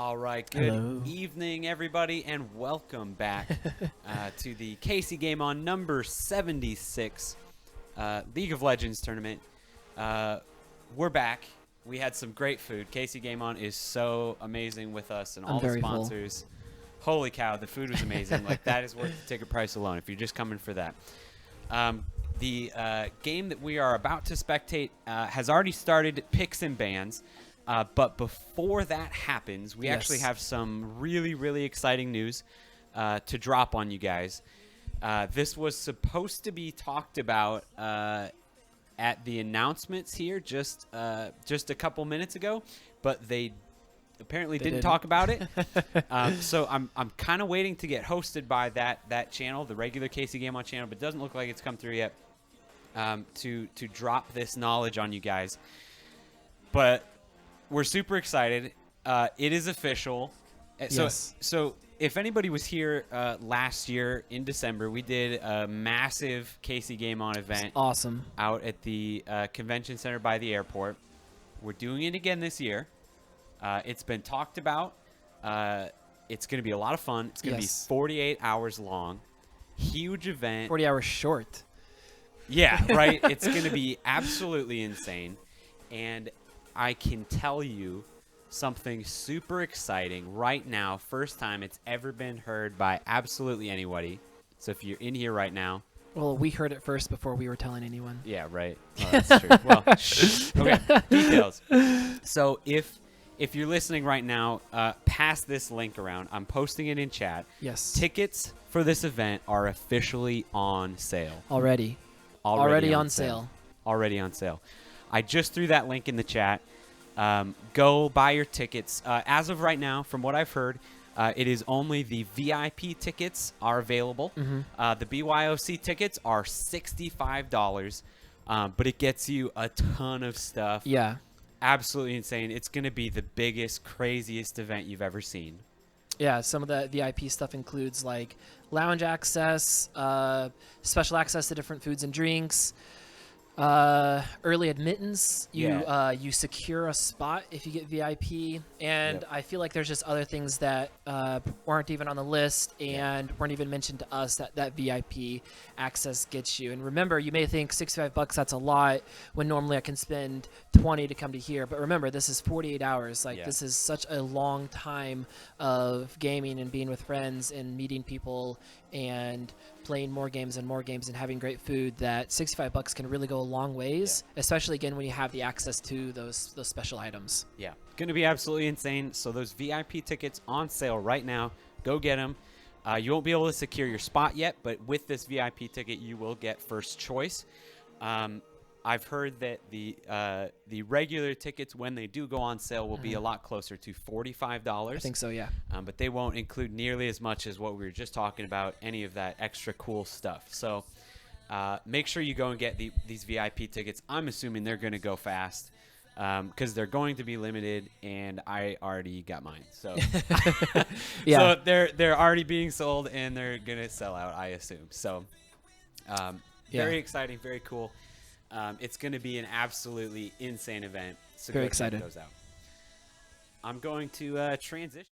All right, good Hello. evening, everybody, and welcome back to the KCGameOn number 76 League of Legends tournament. We're back. We had some great food. KCGameOn is so amazing with us and all the very full. sponsors. Holy cow, the food was amazing. Like, that is worth the ticket price alone if you're just coming for that. The game that we are about to spectate has already started, picks and bans. But before that happens, we actually have some really, really exciting news to drop on you guys. This was supposed to be talked about at the announcements here just a couple minutes ago, but they apparently didn't talk about it. So I'm kind of waiting to get hosted by that channel, the regular KCGameOn channel, but it doesn't look like it's come through yet to drop this knowledge on you guys. But we're super excited. It is official. So if anybody was here last year in December, we did a massive KCGameOn event. Awesome. Out at the convention center by the airport. We're doing it again this year. It's been talked about. It's going to be a lot of fun. It's going to be 48 hours long. Huge event. 40 hours short. Yeah, right. It's going to be absolutely insane. And I can tell you something super exciting right now. First time it's ever been heard by absolutely anybody. So if you're in here right now. Well, we heard it first before we were telling anyone. Yeah, right. Oh, that's true. Well, okay. Details. So if you're listening right now, pass this link around. I'm posting it in chat. Yes. Tickets for this event are officially on sale. Already on sale. Already on sale. I just threw that link in the chat. Go buy your tickets. As of right now, from what I've heard, it is only the VIP tickets are available. The BYOC tickets are $65, but it gets you a ton of stuff. Yeah. Absolutely insane. It's going to be the biggest, craziest event you've ever seen. Yeah, some of the VIP stuff includes like lounge access, special access to different foods and drinks, early admittance. You secure a spot if you get VIP, and I feel like there's just other things that weren't even on the list and weren't even mentioned to us that VIP access gets you. And remember, you may think $65 that's a lot when normally I can spend 20 to come to here, but remember, this is 48 hours. Like this is such a long time of gaming and being with friends and meeting people and playing more games and having great food that $65 can really go a long ways, especially again when you have the access to those special items. Yeah, going to be absolutely insane. So those VIP tickets on sale right now. Go get them. You won't be able to secure your spot yet, but with this VIP ticket, you will get first choice. I've heard that the regular tickets, when they do go on sale, will be a lot closer to $45. I think so, yeah. But they won't include nearly as much as what we were just talking about, any of that extra cool stuff. So make sure you go and get these VIP tickets. I'm assuming they're going to go fast because they're going to be limited, and I already got mine. So, so they're already being sold, and they're going to sell out, I assume. So very exciting, very cool. It's going to be an absolutely insane event. So very excited. Check those out. I'm going to transition.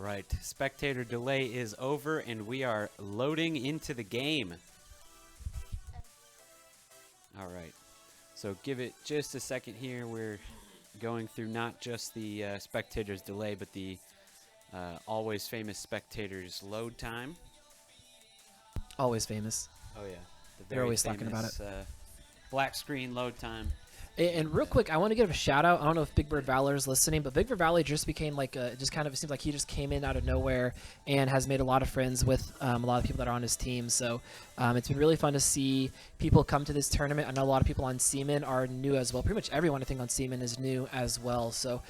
right, spectator delay is over, and we are loading into the game. All right, so give it just a second here. We're going through not just the spectator's delay, but the always famous spectator's load time. Always famous. Oh, yeah. The They're always talking about it. Black screen load time. And real quick, I want to give a shout out. I don't know if Big Bird Valor is listening, but Big Bird Valor just became like just kind of, it seems like he just came in out of nowhere and has made a lot of friends with a lot of people that are on his team. So it's been really fun to see people come to this tournament. I know a lot of people on Seaman are new as well. Pretty much everyone I think on Seaman is new as well. So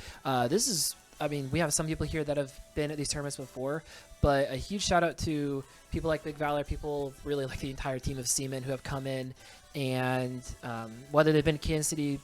this is, I mean, we have some people here that have been at these tournaments before, but a huge shout out to people like Big Valor, people really like the entire team of Seaman who have come in. And whether they've been in Kansas City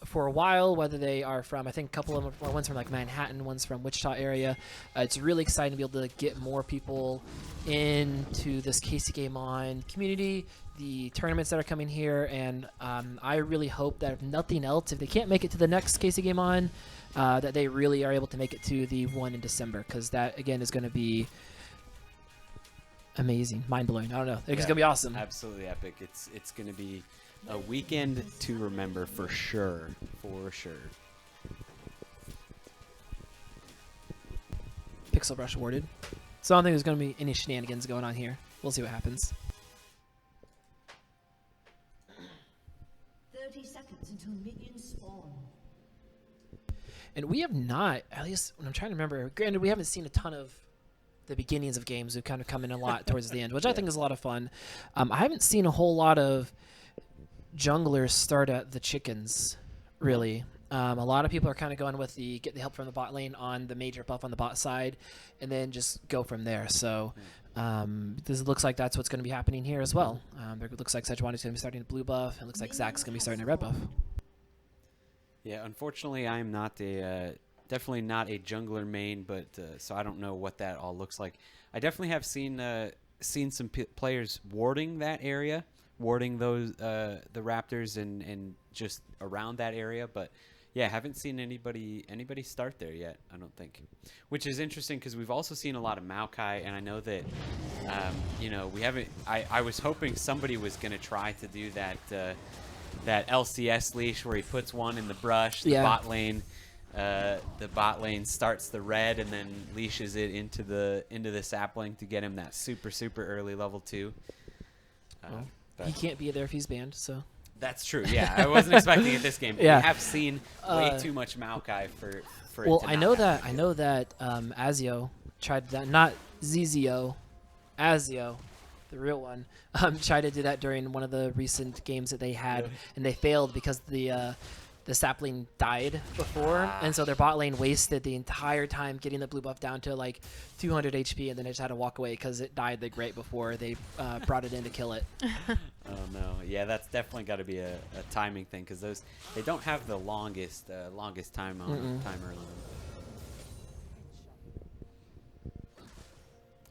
for a while, whether they are from, I think a couple of them, well, one's from like Manhattan, one's from Wichita area. It's really exciting to be able to get more people into this KCGameOn community, the tournaments that are coming here, and I really hope that if nothing else, if they can't make it to the next KCGameOn, that they really are able to make it to the one in December, because that, again, is going to be amazing, mind-blowing. I don't know. It's gonna be awesome. Absolutely epic. It's gonna be a weekend to remember for sure. For sure. Pixel brush awarded. So I don't think there's gonna be any shenanigans going on here. We'll see what happens. 30 seconds until minions spawn. And we have not, at least when I'm trying to remember, granted we haven't seen a ton of the beginnings of games who kind of come in a lot towards the end, which I think is a lot of fun. I haven't seen a whole lot of junglers start at the chickens, really. A lot of people are kind of going with the get the help from the bot lane on the major buff on the bot side, and then just go from there. So this looks like that's what's going to be happening here as well. It looks like Sejuani's going to be starting a blue buff. It looks like Zach's going to be starting a red buff. Yeah, unfortunately, I am not a definitely not a jungler main, but so I don't know what that all looks like. I definitely have seen some players warding that area, warding those the Raptors and just around that area, but yeah, haven't seen anybody start there yet, I don't think. Which is interesting because we've also seen a lot of Maokai, and I know that you know, we haven't. I was hoping somebody was going to try to do that that LCS leash where he puts one in the brush, the bot lane. The bot lane starts the red and then leashes it into the sapling to get him that super early level 2. He can't be there if he's banned, so. That's true. Yeah, I wasn't expecting it this game. But Yeah. We have seen way too much Maokai for it Well, to I know that Azio tried that, not Zizio, Azio, the real one, tried to do that during one of the recent games that they had, Really? and they failed because the sapling died before, and so their bot lane wasted the entire time getting the blue buff down to like 200 HP, and then they just had to walk away because it died the great before they brought it in to kill it. Oh no, yeah, that's definitely got to be a timing thing because they don't have the longest time on timer on them.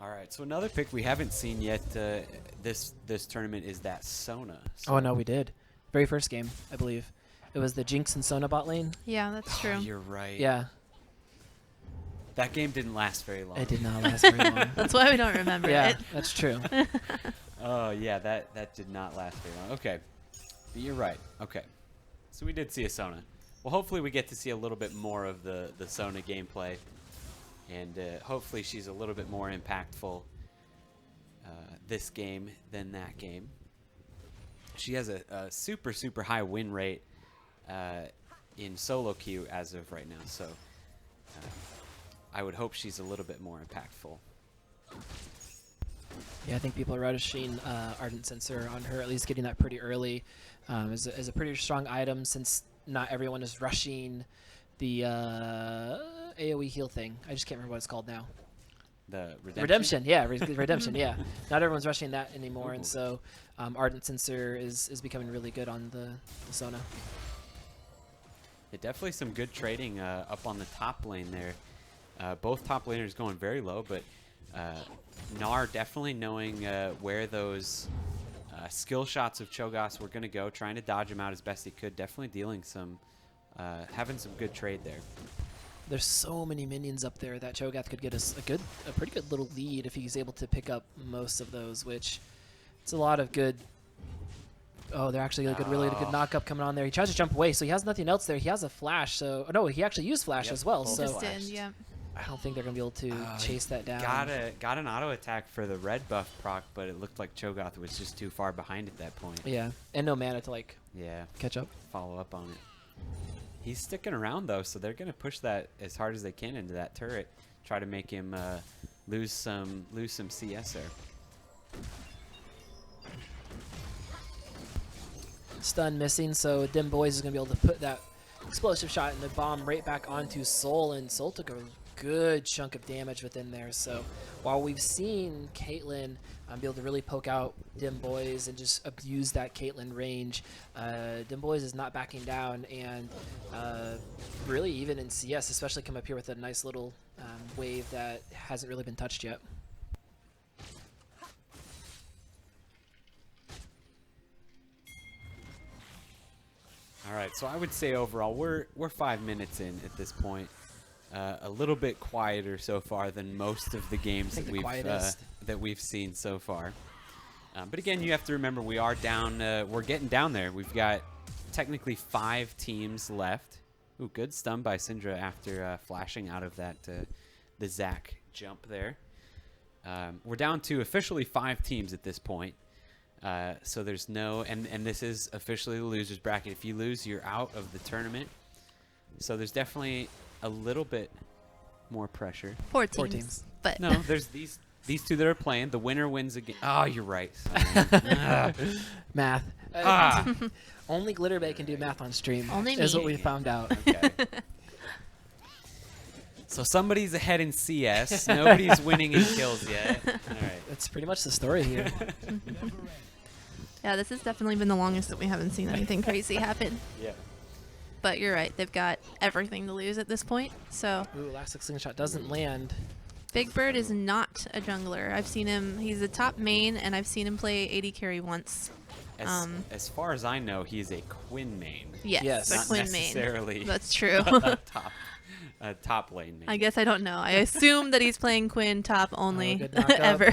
All right, so another pick we haven't seen yet this tournament is that Sona. So Oh no, we did. Very first game, I believe. It was the Jinx and Sona bot lane. Yeah, that's true. You're right. Yeah, That game didn't last very long. it did not last very long. That's why we don't remember Yeah, it. that's true. Oh yeah, that did not last very long. Okay, but you're right. Okay, so we did see a Sona. Well, hopefully we get to see a little bit more of the Sona gameplay, and hopefully she's a little bit more impactful this game than that game. She has a super high win rate in solo queue as of right now, so I would hope she's a little bit more impactful. Yeah, I think people are rushing Ardent Sensor on her, at least getting that pretty early. Is a pretty strong item since not everyone is rushing the AoE heal thing. I just can't remember what it's called now. The Redemption, yeah, Redemption, yeah. Not everyone's rushing that anymore, and so Ardent Sensor is becoming really good on the Sona. Yeah, definitely some good trading up on the top lane there. Both top laners going very low, but Gnar definitely knowing where those skill shots of Cho'Gath were going to go, trying to dodge him out as best he could. Definitely dealing some, having some good trade there. There's so many minions up there that Cho'Gath could get us a pretty good little lead if he's able to pick up most of those, which it's a lot of good. Oh, they're actually really good knock-up coming on there. He tries to jump away, so he has nothing else there. He has a flash, so no, he actually used flash as well. So Just did, yeah. I don't think they're gonna be able to chase that down. Got an auto attack for the red buff proc, but it looked like Cho'Gath was just too far behind at that point. Yeah, and no mana to catch up. Follow up on it. He's sticking around though, so they're gonna push that as hard as they can into that turret, try to make him lose some CS there. Stun missing, so Dim Boys is going to be able to put that explosive shot and the bomb right back onto Soul, and Soul took a good chunk of damage within there. So while we've seen Caitlyn be able to really poke out Dim Boys and just abuse that Caitlyn range, Dim Boys is not backing down, and really even in CS, especially come up here with a nice little wave that hasn't really been touched yet. All right, so I would say overall we're 5 minutes in at this point. A little bit quieter so far than most of the games that we've seen so far. But again, you have to remember we are down. We're getting down there. We've got technically 5 teams left. Ooh, good stun by Syndra after flashing out of that the Zac jump there. We're down to officially 5 teams at this point. So there's no, and this is officially the loser's bracket. If you lose, you're out of the tournament. So there's definitely a little bit more pressure. 4 teams. But no, there's these 2 that are playing. The winner wins again. Oh, you're right. Math. Only Glitterbait can do math on stream. Only is me. what we found out. Okay. So somebody's ahead in CS. Nobody's winning in kills yet. All right. That's pretty much the story here. yeah, this has definitely been the longest that we haven't seen anything crazy happen. Yeah. But you're right. They've got everything to lose at this point. So Ooh, Elastic Slingshot doesn't land. Big Bird is not a jungler. I've seen him. He's a top main, and I've seen him play AD carry once. As far as I know, he's a Quinn main. Yes, a Not Quinn main. necessarily That's true. a top lane main. I guess I don't know. I assume that he's playing Quinn top only good knockup. ever.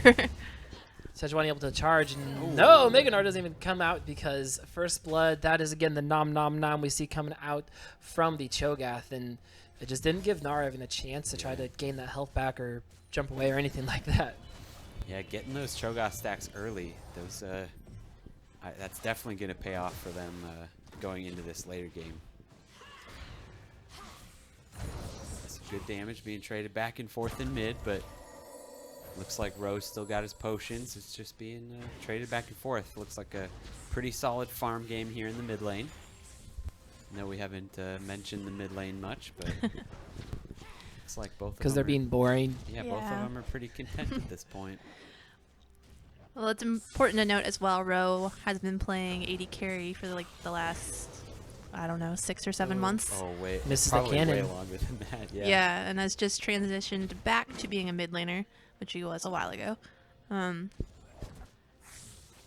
Sejuani able to charge. No, Meganar doesn't even come out because First Blood, that is again the nom nom nom we see coming out from the Cho'Gath, and it just didn't give Nara even a chance to try to gain that health back or jump away or anything like that. Yeah, getting those Cho'Gath stacks early, those that's definitely going to pay off for them going into this later game. That's good damage being traded back and forth in mid, but looks like Rose still got his potions. It's just being traded back and forth. Looks like a pretty solid farm game here in the mid lane. No, we haven't mentioned the mid lane much, but looks like both of them Because they're being boring. Yeah, both of them are pretty content at this point. Well, it's important to note as well, Ro has been playing AD carry for the last, I don't know, 6 or 7 months. Oh, wait. Misses the probably cannon. way longer than that, yeah. Yeah, and has just transitioned back to being a mid laner, which he was a while ago.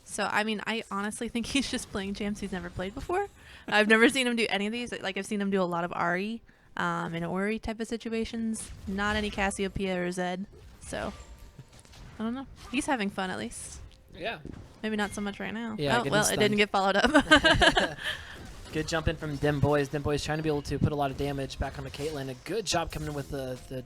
So, I mean, I honestly think he's just playing champs he's never played before. I've never seen him do any of these. Like, I've seen him do a lot of Ahri and Ori type of situations. Not any Cassiopeia or Zed. So, I don't know. He's having fun at least. Yeah. Maybe not so much right now. Yeah, oh, getting well, it stunned. didn't get followed up. Good jump in from Dim Boys. Dim Boys trying to be able to put a lot of damage back onto Caitlyn. A good job coming in with the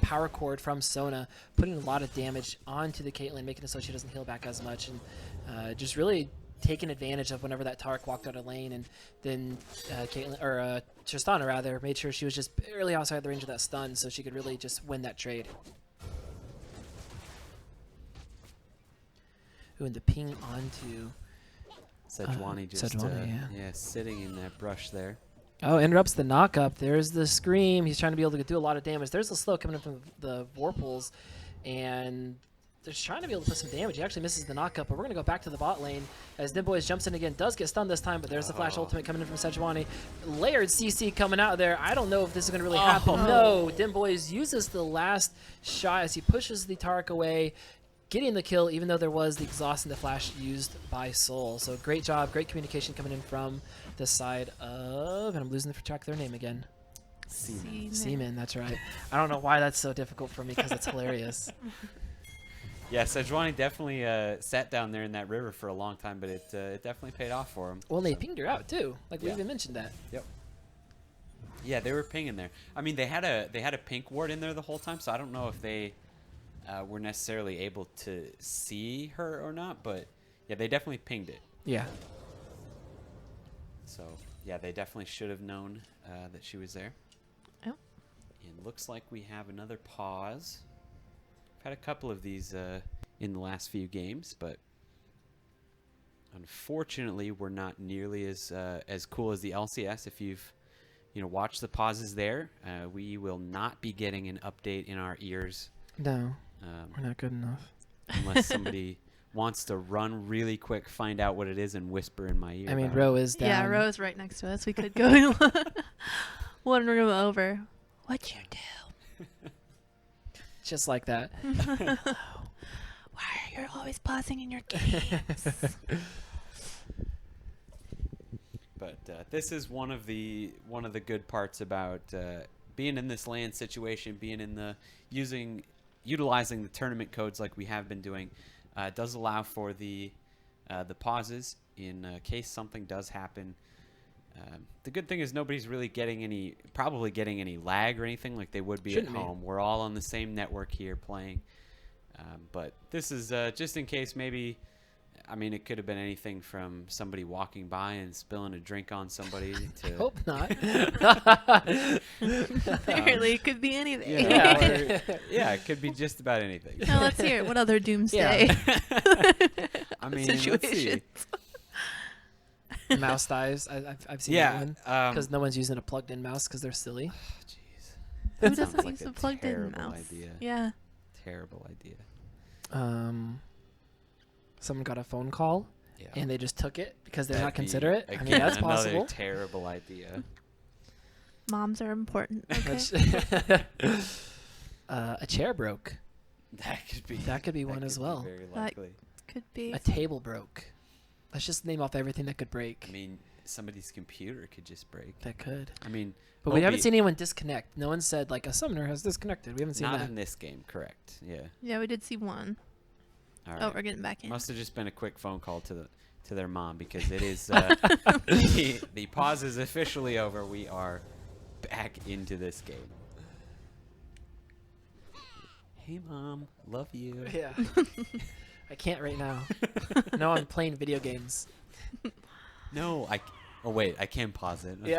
power cord from Sona, putting a lot of damage onto the Caitlyn, making it so she doesn't heal back as much, and just really taking advantage of whenever that Taric walked out of lane, and then Caitlyn, or Tristana rather, made sure she was just barely outside the range of that stun, so she could really just win that trade. Ooh, and the ping onto Sejuani just Sejuani, yeah, sitting in that brush there. Oh, interrupts the knock-up. There's the scream. He's trying to be able to do a lot of damage. There's the slow coming in from the Vorpals, and they're trying to be able to put some damage. He actually misses the knock-up, but we're going to go back to the bot lane as Dim Boys jumps in again. Does get stunned this time, but there's the flash ultimate coming in from Sejuani. Layered CC coming out there. I don't know if this is going to really happen. No, Dim Boys uses the last shot as he pushes the Taric away, getting the kill, even though there was the exhaust and the flash used by Soul. So great job, great communication coming in from the side of, and I'm losing the track of their name again. Seaman, that's right. I don't know why that's so difficult for me because it's hilarious. Yeah, Sejuani definitely sat down there in that river for a long time, but it definitely paid off for him. Well, they pinged her out too. Like we Yeah. even mentioned that. Yep. Yeah, they were pinging there. I mean, they had a pink ward in there the whole time, so I don't know if they were necessarily able to see her or not, but yeah, they definitely pinged it. Yeah. So yeah, they definitely should have known that she was there. Oh. And looks like we have another pause. I've had a couple of these in the last few games, but unfortunately, we're not nearly as cool as the LCS. If you've watched the pauses there, we will not be getting an update in our ears. No, we're not good enough. Unless somebody wants to run really quick, find out what it is, and whisper in my ear. I mean, about Ro it. is down. Yeah, Ro's right next to us. We could go one room over. What'd you do? Just like that. Why are you always pausing in your games? But this is one of the good parts about being in this land situation, being in the utilizing the tournament codes like we have been doing. It does allow for the pauses in case something does happen. The good thing is nobody's really probably getting any lag or anything like they would be Shouldn't at be. home. We're all on the same network here playing. But this is just in case maybe. I mean, it could have been anything from somebody walking by and spilling a drink on somebody to. Hope not. Apparently, it could be anything. Yeah, it could be just about anything. Now let's hear it. What other doomsday I mean, let's see. situations? Mouse dives. I've seen that Yeah, one because no one's using a plugged-in mouse because they're silly. Jeez. Who That sounds doesn't like use a a plugged-in terrible mouse? idea. Yeah. Terrible idea. Someone got a phone call Yeah. and they just took it because they're That'd not be, considerate. I mean, again, that's another possible. terrible idea. Moms are important. Okay. A chair broke. That could be one that as could be well. Very Like- likely. Could be. A table broke. Let's just name off everything that could break. I mean, somebody's computer could just break. That could. I mean, But we haven't Obi- seen anyone disconnect. No one said like a summoner has disconnected. We haven't seen not that. in this game, correct? Yeah. Yeah, we did see one. All right. Oh, we're getting back in. Must have just been a quick phone call to their mom because it is the pause is officially over. We are back into this game. Hey mom, love you. Yeah. I can't right now. No, I'm playing video games. No, oh wait, I can pause it. Okay.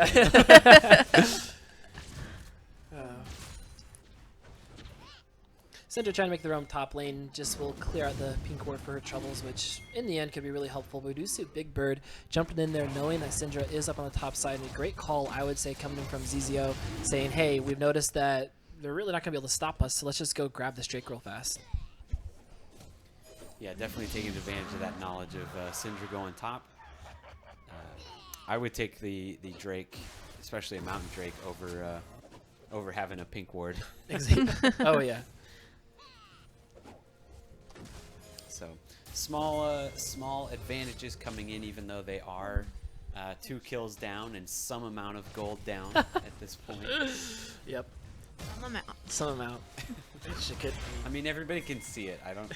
Yeah. Syndra trying to make their own top lane just will clear out the pink ward for her troubles, which in the end could be really helpful. But we do see Big Bird jumping in there knowing that Syndra is up on the top side. And a great call, I would say, coming in from Zizio saying, hey, we've noticed that they're really not going to be able to stop us, so let's just go grab this Drake real fast. Yeah, definitely taking advantage of that knowledge of Syndra going top. I would take the Drake, especially a Mountain Drake, over having a pink ward. Oh, yeah. So small advantages coming in, even though they are 2 kills down and some amount of gold down at this point. Yep. Some amount. Some amount. I mean, everybody can see it. I don't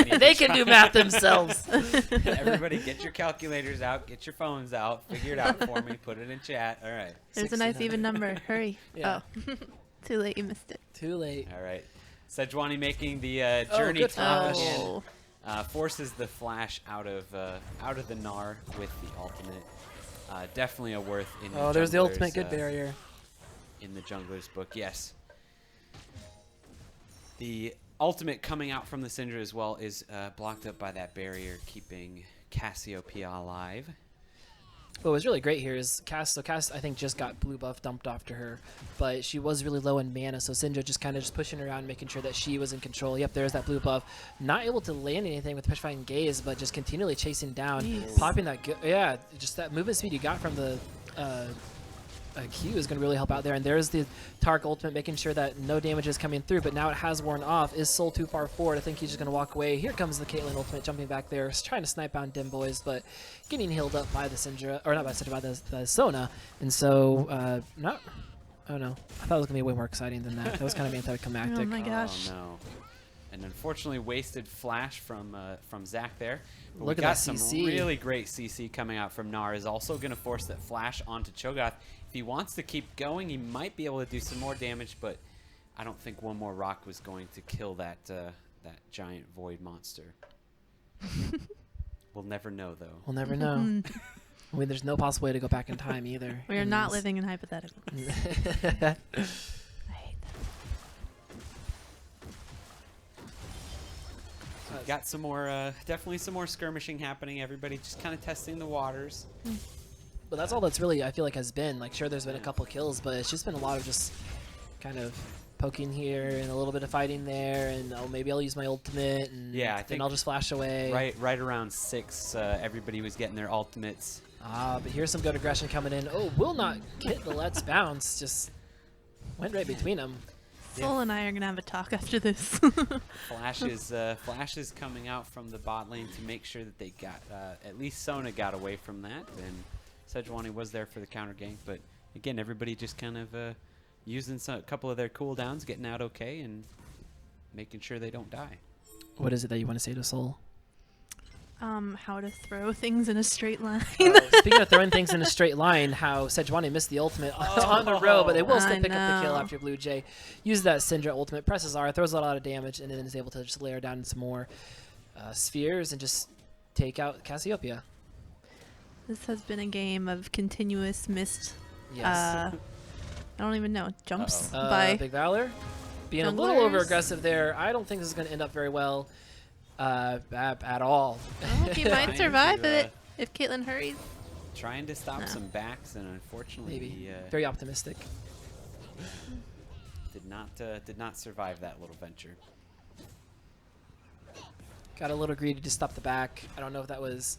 need They to can do math themselves. Everybody, get your calculators out, get your phones out, figure it out for me, put it in chat. All right. There's a nice 1600. even number. Hurry. Yeah. Oh. Too late. You missed it. Too late. All right. Sejuani making the journey good top flash. Oh. and forces the flash out of the Gnar with the ultimate. Definitely a worth in. Oh, there's the jungler's, ultimate good barrier. in the jungler's book. Yes. The ultimate coming out from the Syndra as well is blocked up by that barrier, keeping Cassiopeia alive. What was really great here is Cass, I think, just got blue buff dumped off to her, but she was really low in mana, so Syndra just kind of just pushing around, making sure that she was in control. Yep, there's that blue buff. Not able to land anything with Petrifying Gaze, but just continually chasing down, Jeez. popping that, yeah, just that movement speed you got from the Q is going to really help out there. And there's the Tark ultimate, making sure that no damage is coming through, but now it has worn off. Is Soul too far forward? I think he's just going to walk away. Here comes the Caitlyn ultimate jumping back there, trying to snipe on Dim Boys, but getting healed up by the Syndra, or not by Syndra, by the Sona. And so, Oh no, I thought it was gonna be way more exciting than that. That was kind of anticlimactic. Oh my gosh. Oh no. And unfortunately wasted flash from Zach there. But Look we at got that some CC. really great CC coming out from Nar. Is also going to force that flash onto Cho'Gath. If he wants to keep going, he might be able to do some more damage, but I don't think one more rock was going to kill that that giant void monster. We'll never know, though. We'll never know. I mean, there's no possible way to go back in time either. We are in not this. living in hypotheticals. I hate that. We've got some more, definitely some more skirmishing happening. Everybody just kind of testing the waters. But that's all that's really, I feel like, has been. Like, sure, there's been a couple kills, but it's just been a lot of just kind of poking here and a little bit of fighting there, and oh, maybe I'll use my ultimate, and Yeah, I then think I'll just flash away. Right around 6, everybody was getting their ultimates. But here's some good aggression coming in. Oh, will not hit the let's bounce. Just went right between them. Soul and I are gonna have a talk after this. Flash is coming out from the bot lane to make sure that they got at least Sona got away from that, and Sejuani was there for the counter gank. But again, everybody just kind of using a couple of their cooldowns, getting out okay, and making sure they don't die. What is it that you want to say to Soul? How to throw things in a straight line. Speaking of throwing things in a straight line, how Sejuani missed the ultimate on the row, but they will still I pick up the kill know. after Blue Jay uses that Syndra ultimate, presses R, throws a lot of damage, and then is able to just layer down some more spheres and just take out Cassiopeia. This has been a game of continuous missed. Yes. I don't even know, jumps Uh-oh. by. Big Valor being a little junglers. over aggressive there. I don't think this is going to end up very well at all. Well, he might Trying survive to, it if Caitlyn hurries. Trying to stop No. some backs, and unfortunately, Maybe. he, Very optimistic. did not survive that little venture. Got a little greedy to stop the back. I don't know if that was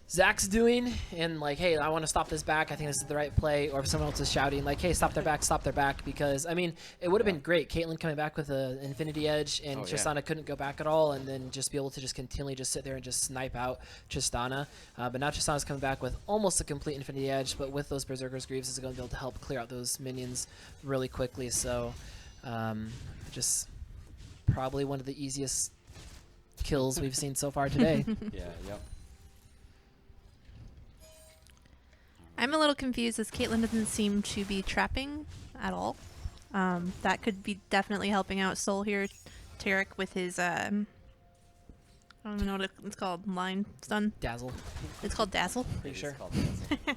Zach's doing, and like, hey, I want to stop this back. I think this is the right play. Or if someone else is shouting, like, hey, stop their back. Because, I mean, it would have been great. Caitlyn coming back with an Infinity Edge, and Oh, yeah. Tristana couldn't go back at all, and then just be able to just continually just sit there and just snipe out Tristana. But now Tristana's coming back with almost a complete Infinity Edge, but with those Berserker's Greaves is going to be able to help clear out those minions really quickly. So, just probably one of the easiest kills we've seen so far today. Yeah, yep. I'm a little confused as Caitlyn doesn't seem to be trapping at all. That could be definitely helping out Soul here. Tarek with his, I don't even know what it's called, line stun. Dazzle. It's called Dazzle. Pretty It is sure. called Dazzle.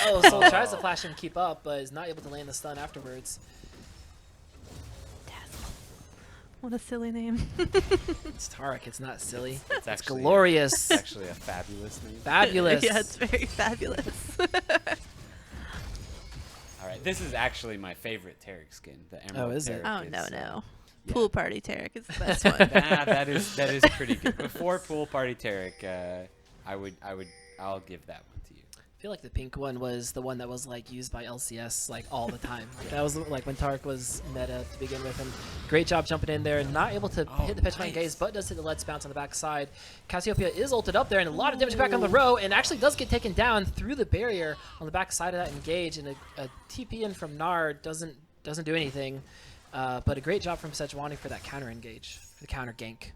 Oh, Soul tries to flash and keep up, but is not able to land the stun afterwards. Dazzle. What a silly name. It's Tarek. It's not silly. It's It's actually glorious. It's actually a fabulous name. Fabulous. Yeah, it's very fabulous. All right, this is actually my favorite Tarek skin. The Emerald is it? Tarek Oh, no, is, no. yeah. Pool Party Tarek is the best one. that is pretty good. Before Pool Party Tarek, I'll give that one to you. I feel like the pink one was the one that was like used by LCS like all the time. That was like when Tarek was meta to begin with, and great job jumping in there. Not able to hit the Petrifying Gaze, but does hit the Let's Bounce on the backside. Cassiopeia is ulted up there, and a lot of damage back on the row, and actually does get taken down through the barrier on the backside of that engage, and a TP in from Gnar doesn't do anything. But a great job from Sejuani for that counter engage, for the counter gank.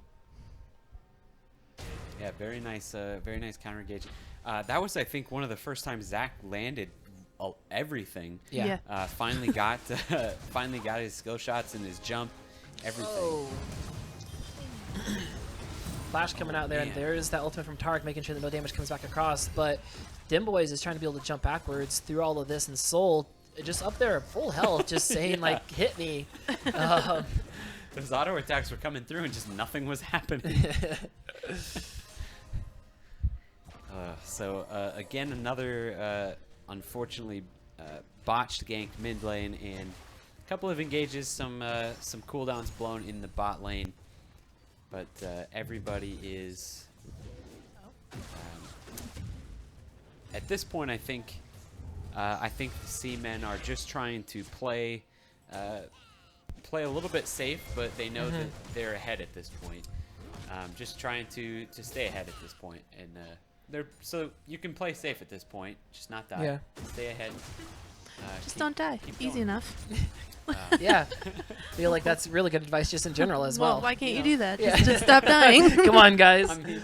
Yeah, very nice counter engage. That was, I think, one of the first times Zach landed everything. Yeah. Finally got his skill shots and his jump, everything. Oh. Flash coming out there, and man. there's that ultimate from Tarek, making sure that no damage comes back across. But Dimboys is trying to be able to jump backwards through all of this, and Soul just up there at full health, just saying like, "Hit me." Those auto attacks were coming through, and just nothing was happening. So again, another unfortunately botched gank mid lane, and a couple of engages, some cooldowns blown in the bot lane, but everybody is at this point. I think the C-men are just trying to play a little bit safe, but they know that they're ahead at this point. Just trying to stay ahead at this point, and so you can play safe at this point, just not die. Yeah. Stay ahead. Just don't die. keep Easy going. enough. Yeah. Feel like that's really good advice just in general as well. Why can't you know? do that? Yeah. Just stop dying. Come on, guys. I mean,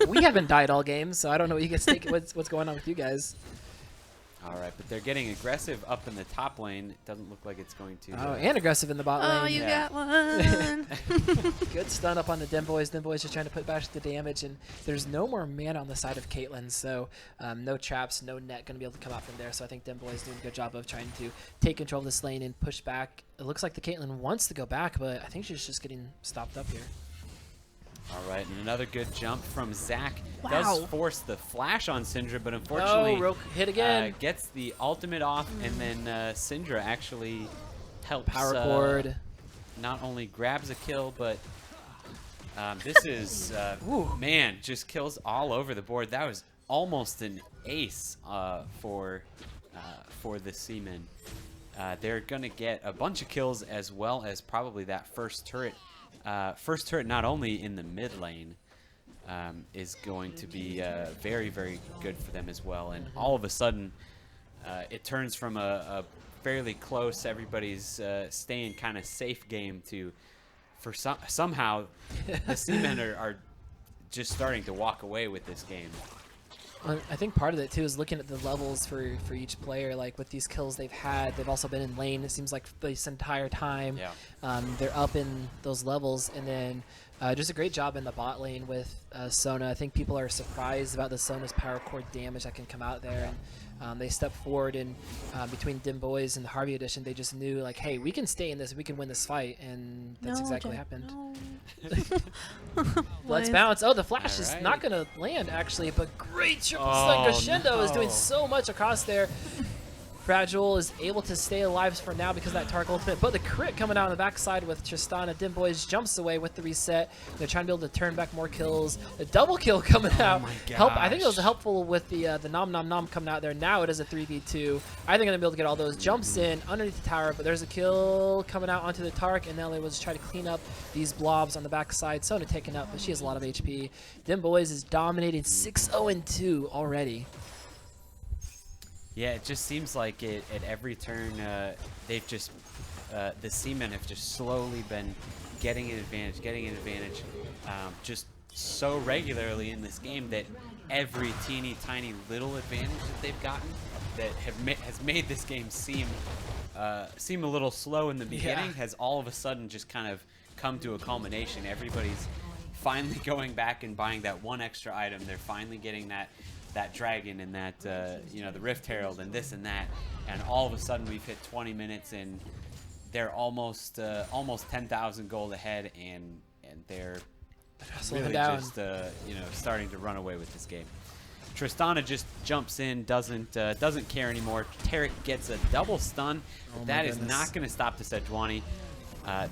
We haven't died all game, so I don't know what you guys think. What's going on with you guys? all right, but they're getting aggressive up in the top lane. It doesn't look like it's going to. Oh, and aggressive in the bot Oh, lane. you Yeah. got one. Good stun up on the Dim Boys. Dim Boys just trying to put back the damage, and there's no more mana on the side of Caitlyn, so no traps, no net going to be able to come out from there. So I think Dim Boys doing a good job of trying to take control of this lane and push back. It looks like the Caitlyn wants to go back, but I think she's just getting stopped up here. All right, and another good jump from Zach. Wow. Does force the flash on Syndra, but unfortunately Oh, Roke hit again. gets the ultimate off, and then Syndra actually helps. Power chord. Not only grabs a kill, but this is man, just kills all over the board. That was almost an ace for the Seamen. They're gonna get a bunch of kills as well as probably that first turret. First turret not only in the mid lane is going to be very, very good for them as well. And all of a sudden, it turns from a fairly close, everybody's staying kind of safe game to, somehow, the Seamen are just starting to walk away with this game. I think part of it too is looking at the levels for each player. Like with these kills they've had, they've also been in lane. It seems like this entire time. Yeah. They're up in those levels, and then just a great job in the bot lane with Sona. I think people are surprised about the Sona's power chord damage that can come out there, and they stepped forward. And between Dim Boys and the Harvey edition, they just knew like, hey, we can stay in this, we can win this fight, and that's exactly what happened. No. Let's bounce. Oh, the flash is Alright. not going to land, actually, but great triple Oh, stun. Crescendo is doing no. so much across there. Fragile is able to stay alive for now because of that Tark ultimate, but the crit coming out on the backside with Tristana. Dim Boys jumps away with the reset. They're trying to be able to turn back more kills. A double kill coming out. my I think it was gosh. helpful with the nom nom nom coming out there. Now it is a 3v2. I think I'm going to be able to get all those. Jumps in underneath the tower, but there's a kill coming out onto the Tark, and now they will just try to clean up these blobs on the backside. Sona taken up, but she has a lot of HP. Dim Boys is dominating 6-0-2 already. Yeah, it just seems like it at every turn they've just the Seamen have just slowly been getting an advantage, just so regularly in this game that every teeny tiny little advantage that they've gotten that has made this game seem a little slow in the beginning has all of a sudden just kind of come to a culmination. Everybody's finally going back and buying that one extra item. They're finally getting that dragon and that the Rift Herald and this and that, and all of a sudden we've hit 20 minutes and they're almost 10,000 gold ahead, and they're Slowing really down. just starting to run away with this game. Tristana just jumps in, doesn't care anymore. Tarek gets a double stun. Oh That my is goodness. not going to stop the Sejuani.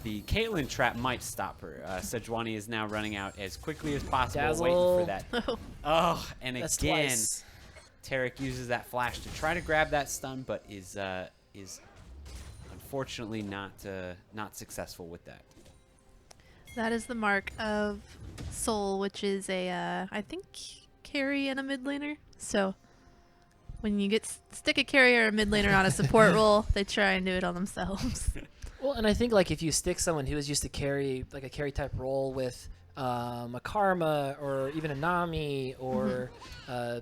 The Caitlyn trap might stop her. Sejuani is now running out as quickly as possible, Dazzle. waiting for that. Oh, and That's again, twice. Tarek uses that flash to try to grab that stun, but is unfortunately not successful with that. That is the mark of Soul, which is a, I think, carry and a mid laner. So when you stick a carry or a mid laner on a support role, they try and do it on themselves. Well, and I think like if you stick someone who is used to carry like a carry type role with a Karma or even a Nami or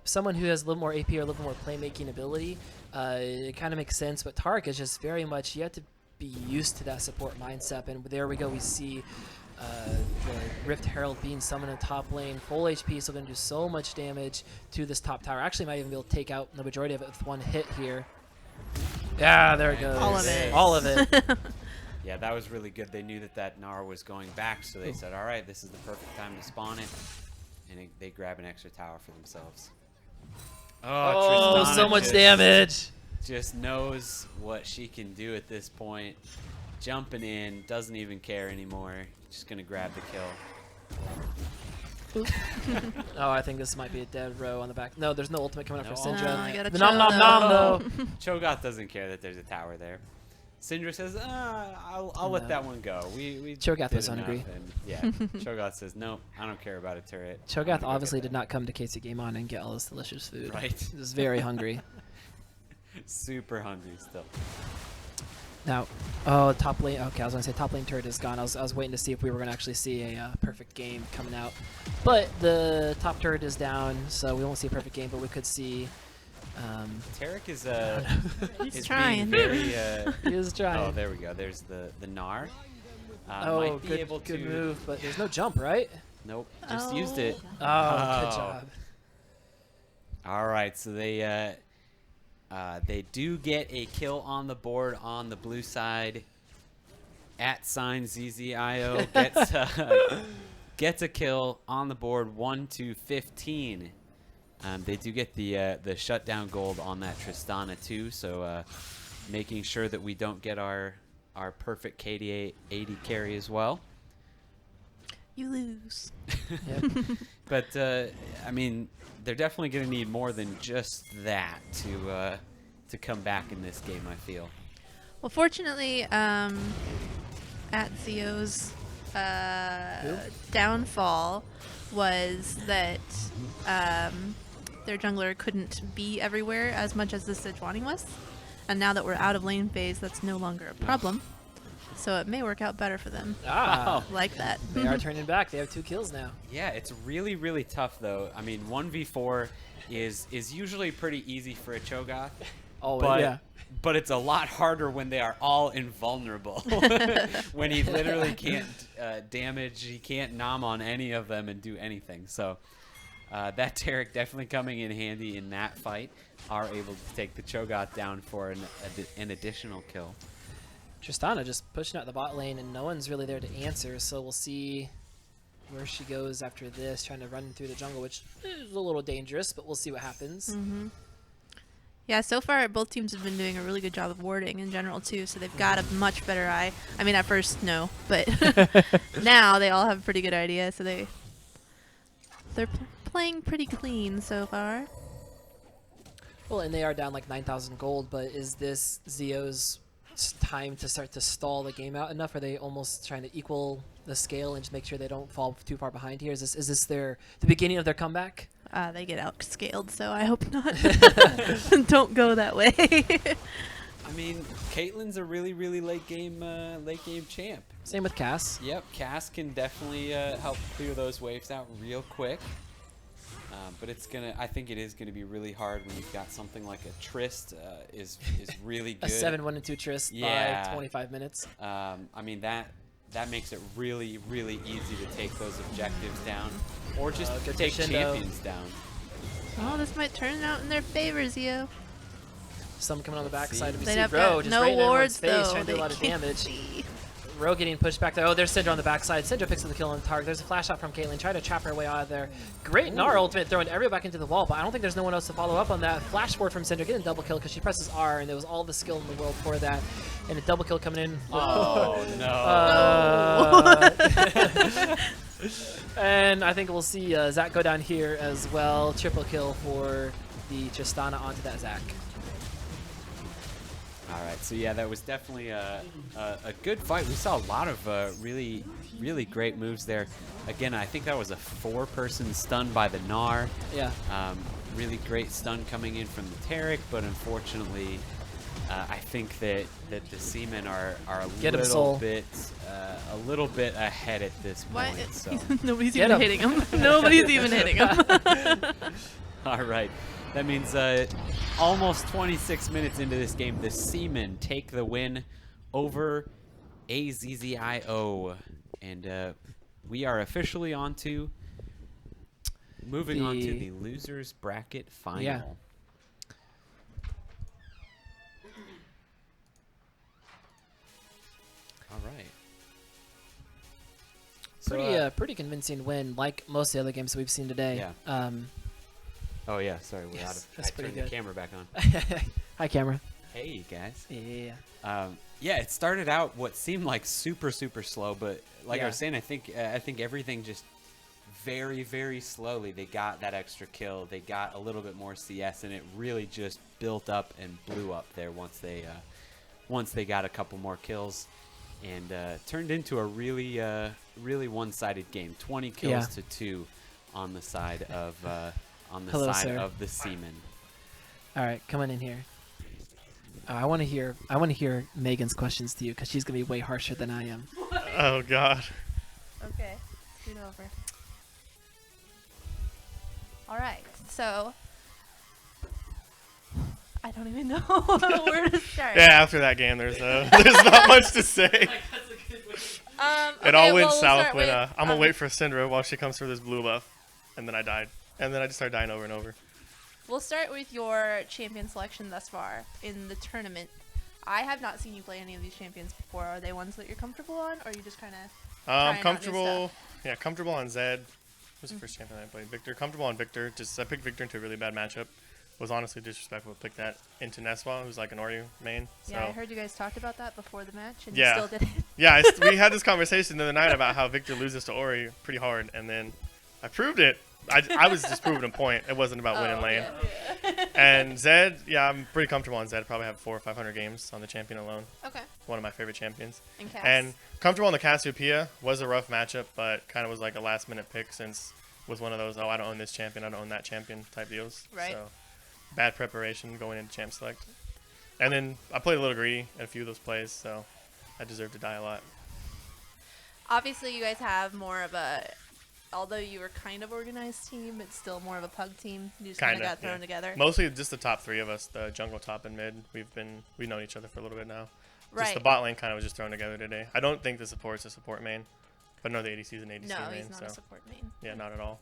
someone who has a little more AP or a little more playmaking ability, it kind of makes sense. But Tark is just very much, you have to be used to that support mindset. And there we go, we see the Rift Herald being summoned in top lane, full HP, so going to do so much damage to this top tower. Actually might even be able to take out the majority of it with one hit here. Yeah, there it goes. All of it. All of it. Yeah, that was really good. They knew that Nara was going back, so they said, all right, this is the perfect time to spawn it. And they grab an extra tower for themselves. Oh, Tristana so much just- damage. Just knows what she can do at this point. Jumping in, doesn't even care anymore. Just going to grab the kill. Oh, I think this might be a dead row on the back. No, there's no ultimate coming up No for ultimate. Syndra. I got a The nom nom Cho'Gath. nom though. Cho'Gath doesn't care that there's a tower there. Syndra says, I'll let No. that one go. We Cho'Gath did was enough." hungry. And yeah, Cho'Gath says, no, I don't care about a turret. I'm Cho'Gath gonna go obviously get did not come to KCGameOn and get all this delicious food. Right. He was very hungry. Super hungry still. Now, oh, top lane. Okay, I was gonna say top lane turret is gone. I was waiting to see if we were gonna actually see a perfect game coming out, but the top turret is down, so we won't see a perfect game, but we could see. Tarek is He's is trying. being very. He is trying. Oh, there we go. There's the Gnar. Oh, Might be good, able good to. move, but there's no jump, right? Nope, just Oh. used it. Oh, good Oh. job. All right, so they do get a kill on the board on the blue side. @ZZIO gets a kill on the board, 1-15. They do get the shutdown gold on that Tristana too, so making sure that we don't get our perfect KDA 80 carry as well. You lose. Yep. But I mean, they're definitely going to need more than just that to come back in this game, I feel. Well, fortunately, at Zio's downfall was that their jungler couldn't be everywhere as much as the Sejuani was. And now that we're out of lane phase, that's no longer a problem. So it may work out better for them. Ah, Like that. they are turning back. They have 2 kills now. Yeah, it's really, really tough, though. I mean, 1v4 is usually pretty easy for a Cho'Gath. Oh, But, yeah. but it's a lot harder when they are all invulnerable. When he literally can't damage, he can't nom on any of them and do anything. So that Tarek definitely coming in handy in that fight. Are able to take the Cho'Gath down for an additional kill. Tristana just pushing out the bot lane, and no one's really there to answer, so we'll see where she goes after this, trying to run through the jungle, which is a little dangerous, but we'll see what happens. Yeah, so far both teams have been doing a really good job of warding in general too, so they've got a much better eye. I mean, at first, no, but now they all have a pretty good idea, so they're playing pretty clean so far. Well, and they are down like 9,000 gold, but is this Zio's time to start to stall the game out enough? Are they almost trying to equal the scale and just make sure they don't fall too far behind here? Is this the beginning of their comeback? They get outscaled, so I hope not. Don't go that way. I mean, Caitlyn's a really, really late game champ. Same with Cass. Yep, Cass can definitely help clear those waves out real quick. But I think it is gonna be really hard when you've got something like a Trist is really good. A 7-1-2 Trist Yeah. by 25 minutes. I mean that makes it really, really easy to take those objectives down, or just good take crescendo. champions down. Oh, this might turn out in their favor, Zio. Some coming on the backside of They'd see have Ro got just no right in everyone's wards face, though. trying to do a lot They of can't damage. see. Ro getting pushed back there. Oh, there's Syndra on the backside. Syndra picks up the kill on the target. There's a flash shot from Caitlyn. Try to trap her way out of there. Great Gnar ultimate throwing everyone back into the wall, but I don't think there's no one else to follow up on that. Flash forward from Syndra, getting a double kill because she presses R, and there was all the skill in the world for that. And a double kill coming in. Oh no! And I think we'll see Zac go down here as well. Triple kill for the Tristana onto that Zac. All right, so yeah, that was definitely a good fight. We saw a lot of really, really great moves there. Again, I think that was a 4-person stun by the Gnar. Yeah. Really great stun coming in from the Tarek, but unfortunately, I think that the Seamen are a Get him, little Soul. bit ahead at this What? point. So, Nobody's Get even him. hitting him. Nobody's even hitting him. all right. That means almost 26 minutes into this game, the Seamen take the win over AZZIO. And we are officially moving on to the losers bracket final. Yeah. All right. So, Pretty convincing win, like most of the other games we've seen today. Yeah. Oh yeah, sorry, we're Yes, out of. that's I pretty turned good. the camera back on. Hi, camera. Hey guys. Yeah. Yeah, it started out what seemed like super slow, but like I Yeah. was saying, I think everything just very, very slowly. They got that extra kill. They got a little bit more CS, and it really just built up and blew up there once they got a couple more kills, and turned into a really one-sided game. 20 kills to 2 on the side of Hello, sir. of the Seamen. All right, coming in here. I want to hear Megan's questions to you because she's gonna be way harsher than I am. Oh God. Okay, scoot over. All right, so I don't even know where to start. Yeah, after that game, there's not much to say. It all went south when I'm gonna wait for Syndra while she comes through this blue buff, and then I died, and then I just started dying over and over. We'll start with your champion selection thus far in the tournament. I have not seen you play any of these champions before. Are they ones that you're comfortable on, or are you just kind of Comfortable. Yeah, comfortable on Zed. Who's the first champion I played? Victor. Comfortable on Victor. Just I picked Victor into a really bad matchup. Was honestly disrespectful to pick that into Neswa, who's like an Oreo main. So. Yeah, I heard you guys talked about that before the match, and Yeah. you still did it. Yeah, we had this conversation the other night about how Victor loses to Ori pretty hard, and then I proved it. I was just proving a point. It wasn't about winning lane. Yeah. And Zed, yeah, I'm pretty comfortable on Zed. Probably have 400 or 500 games on the champion alone. Okay. One of my favorite champions. And Cass. And comfortable on the Cassiopeia. Was a rough matchup, but kind of was like a last minute pick since was one of those, oh, I don't own this champion, I don't own that champion type deals. Right. So bad preparation going into champ select. And then I played a little greedy in a few of those plays, so I deserve to die a lot. Obviously, you guys have more of a, although you were kind of organized team, it's still more of a pug team. You just kind of got thrown together. Mostly just the top three of us, the jungle, top, and mid. We've known each other for a little bit now. Right. Just the bot lane kind of was just thrown together today. I don't think the support's a support main, but no, the ADC is an ADC main. No, he's not a support main. Yeah, not at all.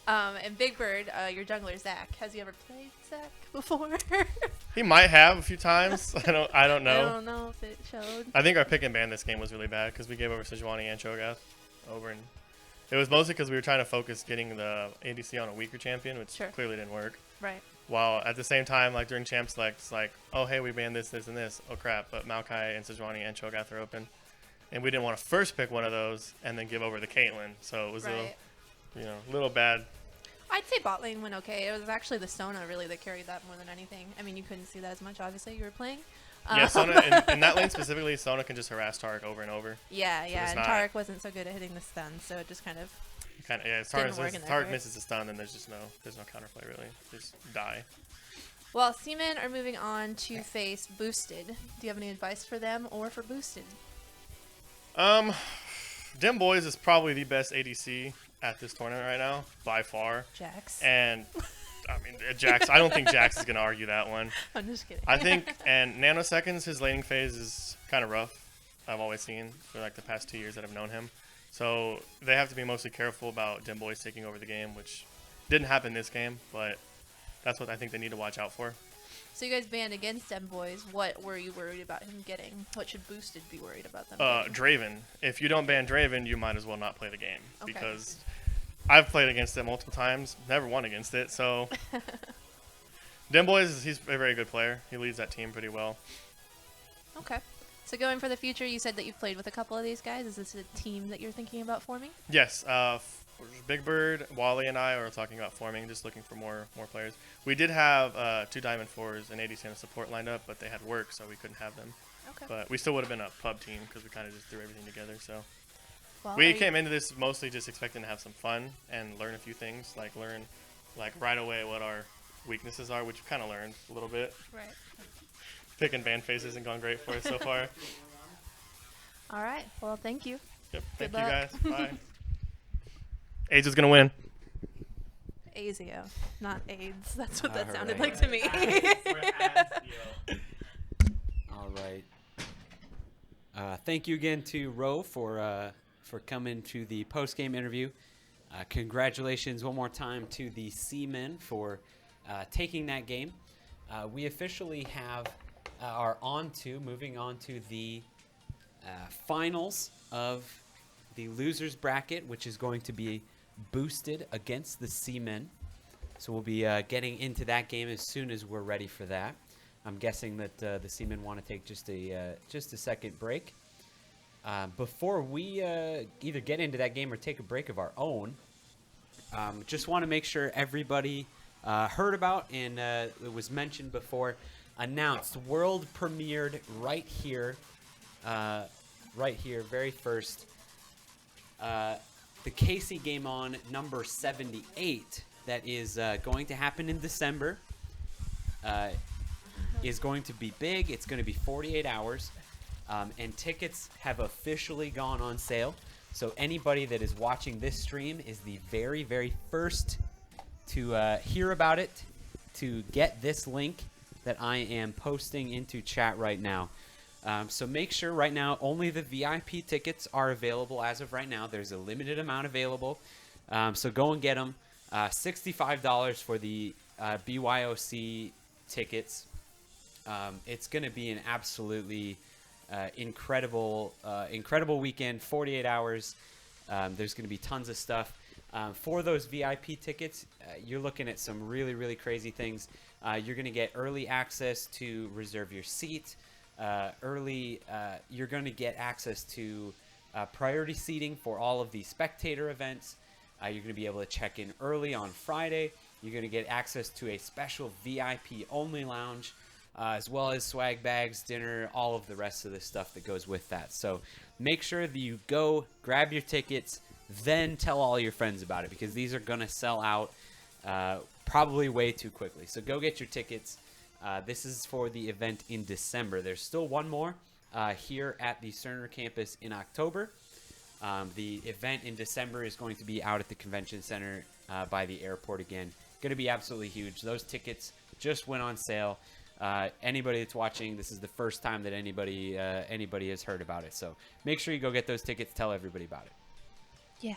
And Big Bird, your jungler Zach. Has he ever played Zach before? He might have a few times. I don't know. I don't know if it showed. I think our pick and ban this game was really bad because we gave over Sejuani and Cho'Gath over, and it was mostly because we were trying to focus getting the ADC on a weaker champion, which clearly didn't work. Right. While at the same time, like during champ select, it's like, oh hey, we banned this, this, and this. Oh crap! But Maokai and Sejuani and Cho'Gath are open, and we didn't want to first pick one of those and then give over the Caitlyn. So it was a little bad. I'd say bot lane went okay. It was actually the Sona really that carried that more than anything. I mean, you couldn't see that as much, obviously. You were playing. Yeah, Sona in that lane specifically, Sona can just harass Tarek over and over. Yeah, So yeah, and Tarek wasn't so good at hitting the stun, so it just kind of as Tarek misses the stun, then there's no counterplay really. Just die. Well, Seamen are moving on to face Boosted. Do you have any advice for them or for Boosted? Dim Boys is probably the best ADC at this tournament right now, by far. Jax. And, I mean, Jax, I don't think Jax is going to argue that one. I'm just kidding. I think, and Nanoseconds, his laning phase is kind of rough, I've always seen, for like the past 2 years that I've known him. So they have to be mostly careful about Dim Boys taking over the game, which didn't happen this game, but that's what I think they need to watch out for. So you guys banned against Dim Boys. What were you worried about him getting? What should Boosted be worried about them getting? Draven. If you don't ban Draven, you might as well not play the game. Okay. Because I've played against it multiple times, never won against it, so... Dim Boys, he's a very good player. He leads that team pretty well. Okay. So going for the future, you said that you've played with a couple of these guys. Is this a team that you're thinking about forming? Yes. Big Bird, Wally, and I are talking about forming, just looking for more players. We did have 2 Diamond 4s and ADC and a support lined up, but they had work, so we couldn't have them. Okay. But we still would have been a pub team because we kind of just threw everything together. So well, we came into this mostly just expecting to have some fun and learn a few things, like learn right away what our weaknesses are, which we kind of learned a little bit. Right. Pick and ban phase hasn't gone great for us so far. All right. Well, thank you. Yep. Good Thank you luck. guys. Bye. AIDS is gonna win. ASIO, not AIDS. That's what that All sounded right. like to me. All right. Thank you again to Ro for coming to the post-game interview. Congratulations one more time to the Seamen for taking that game. We officially are moving on to the finals of the losers bracket, which is going to be Boosted against the Seamen. So we'll be getting into that game as soon as we're ready for that. I'm guessing that the Seamen want to take just a second break. Before we either get into that game or take a break of our own, just want to make sure everybody heard about and it was mentioned before, announced, world premiered right here, very first. The KCGameOn number 78 that is going to happen in December. is going to be big. It's going to be 48 hours, and tickets have officially gone on sale. So anybody that is watching this stream is the very, very first to hear about it, to get this link that I am posting into chat right now. So make sure right now only the VIP tickets are available as of right now. There's a limited amount available. So go and get them. $65 for the BYOC tickets. It's going to be an absolutely incredible weekend, 48 hours. There's going to be tons of stuff. For those VIP tickets, you're looking at some really, really crazy things. You're going to get early access to reserve your seat. You're going to get access to priority seating for all of the spectator events. You're going to be able to check in early on Friday. You're going to get access to a special VIP only lounge, as well as swag bags, dinner, all of the rest of the stuff that goes with that. So make sure that you go grab your tickets, then tell all your friends about it, because these are going to sell out probably way too quickly. So go get your tickets. This is for the event in December. There's still one more here at the Cerner campus in October. The event in December is going to be out at the convention center by the airport again. Going to be absolutely huge. Those tickets just went on sale. Anybody that's watching, this is the first time that anybody has heard about it. So make sure you go get those tickets. Tell everybody about it. Yeah.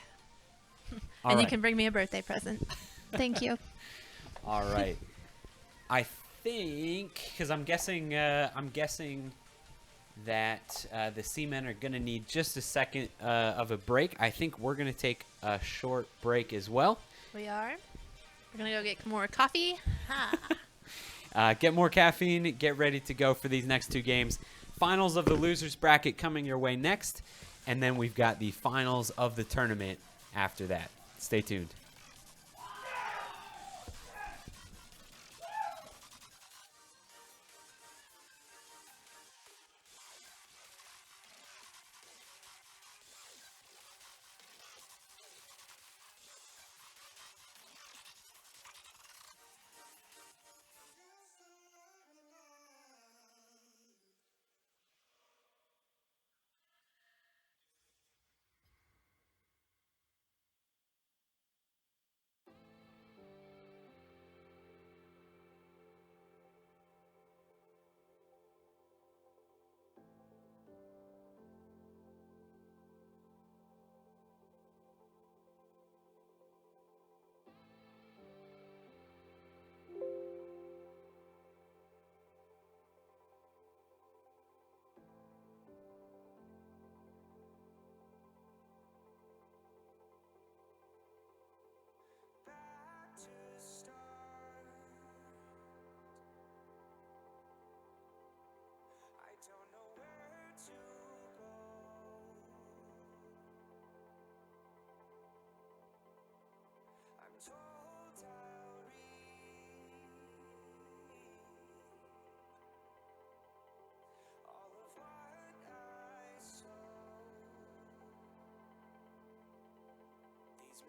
All and you right. can bring me a birthday present. Thank you. All right. I think, because I'm guessing that the Seamen are going to need just a second of a break. I think we're going to take a short break as well. We are. We're going to go get more coffee. Get more caffeine. Get ready to go for these next two games. Finals of the losers bracket coming your way next. And then we've got the finals of the tournament after that. Stay tuned.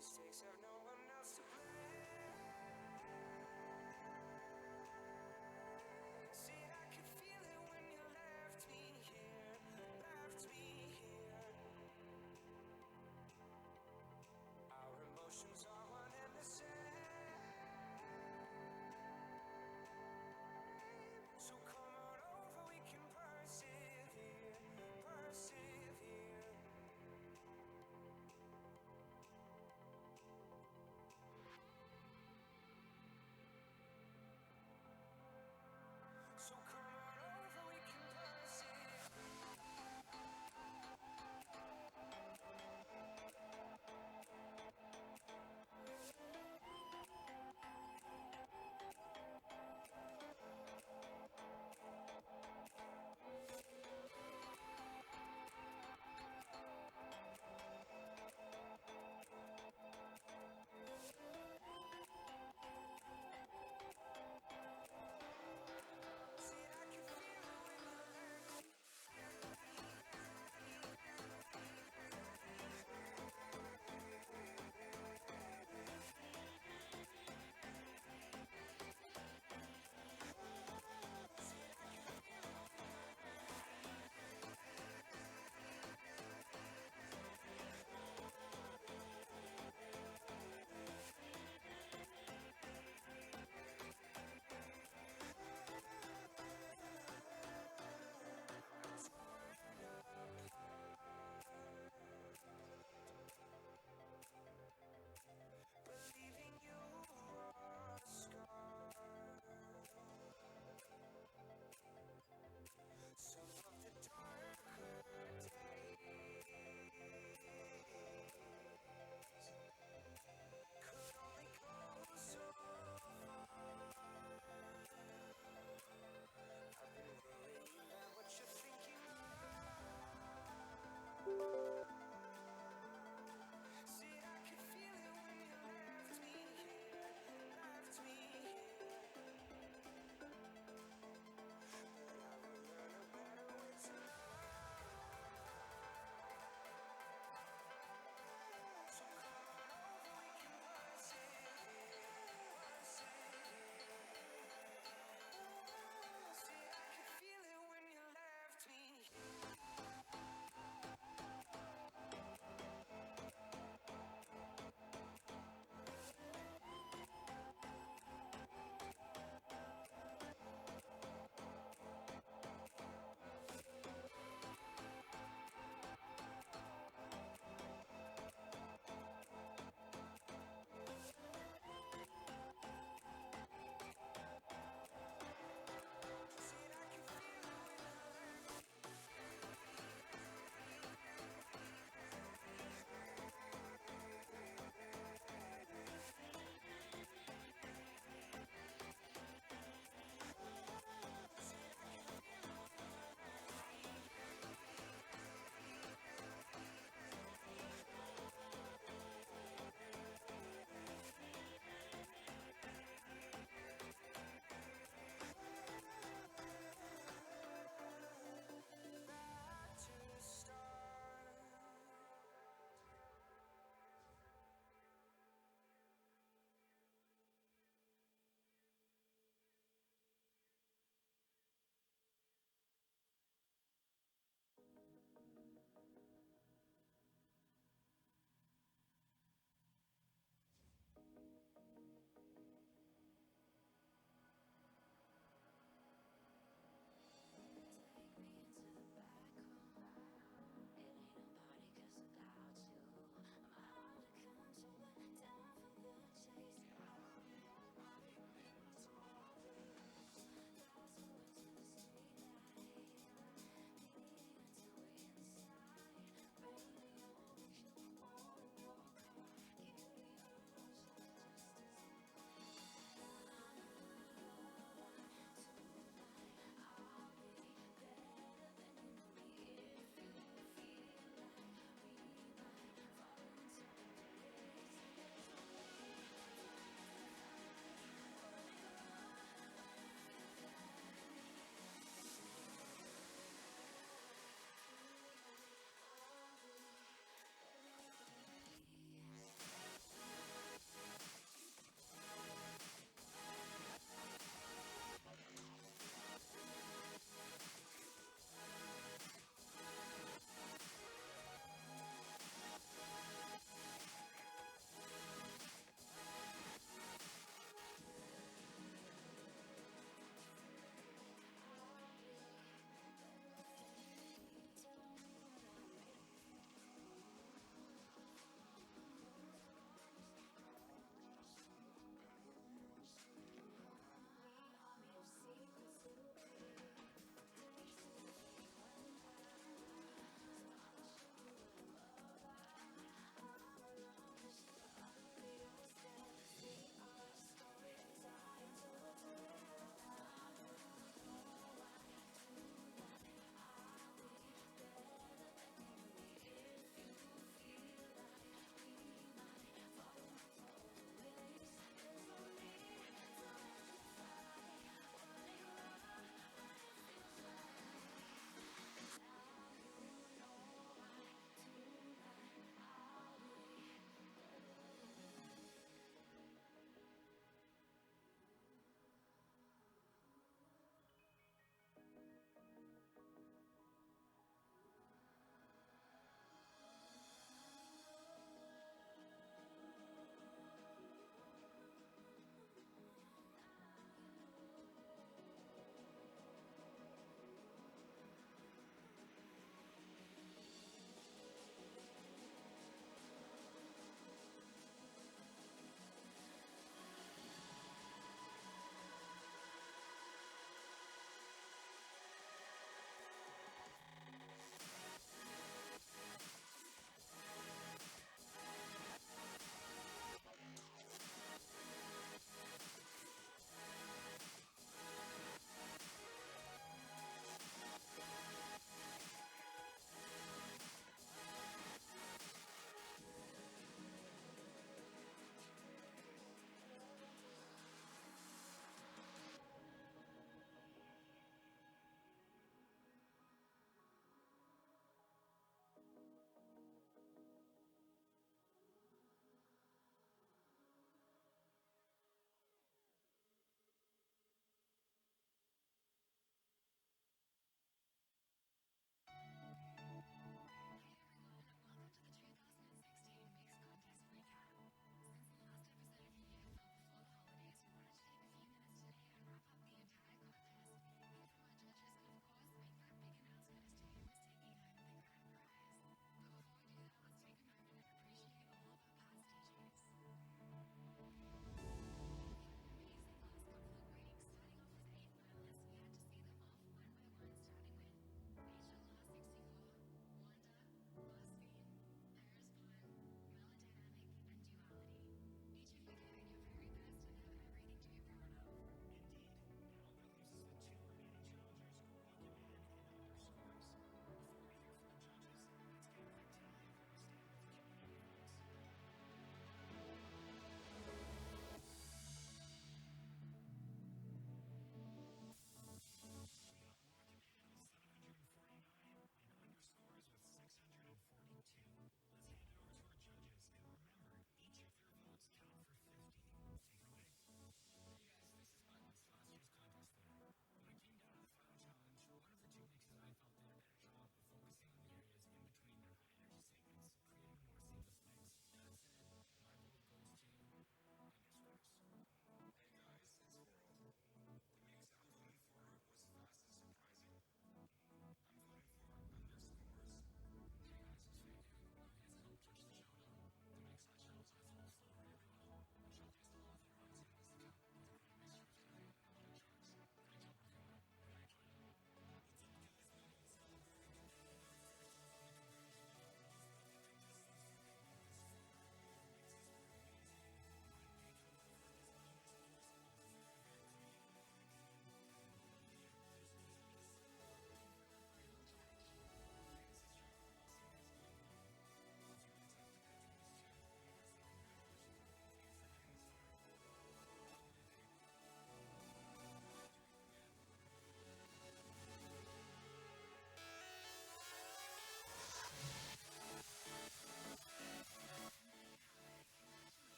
Mistakes have no one else to blame. See, I could feel it when you left me here, left me here. Our emotions are one and the same. So come on over, we can persevere, persevere.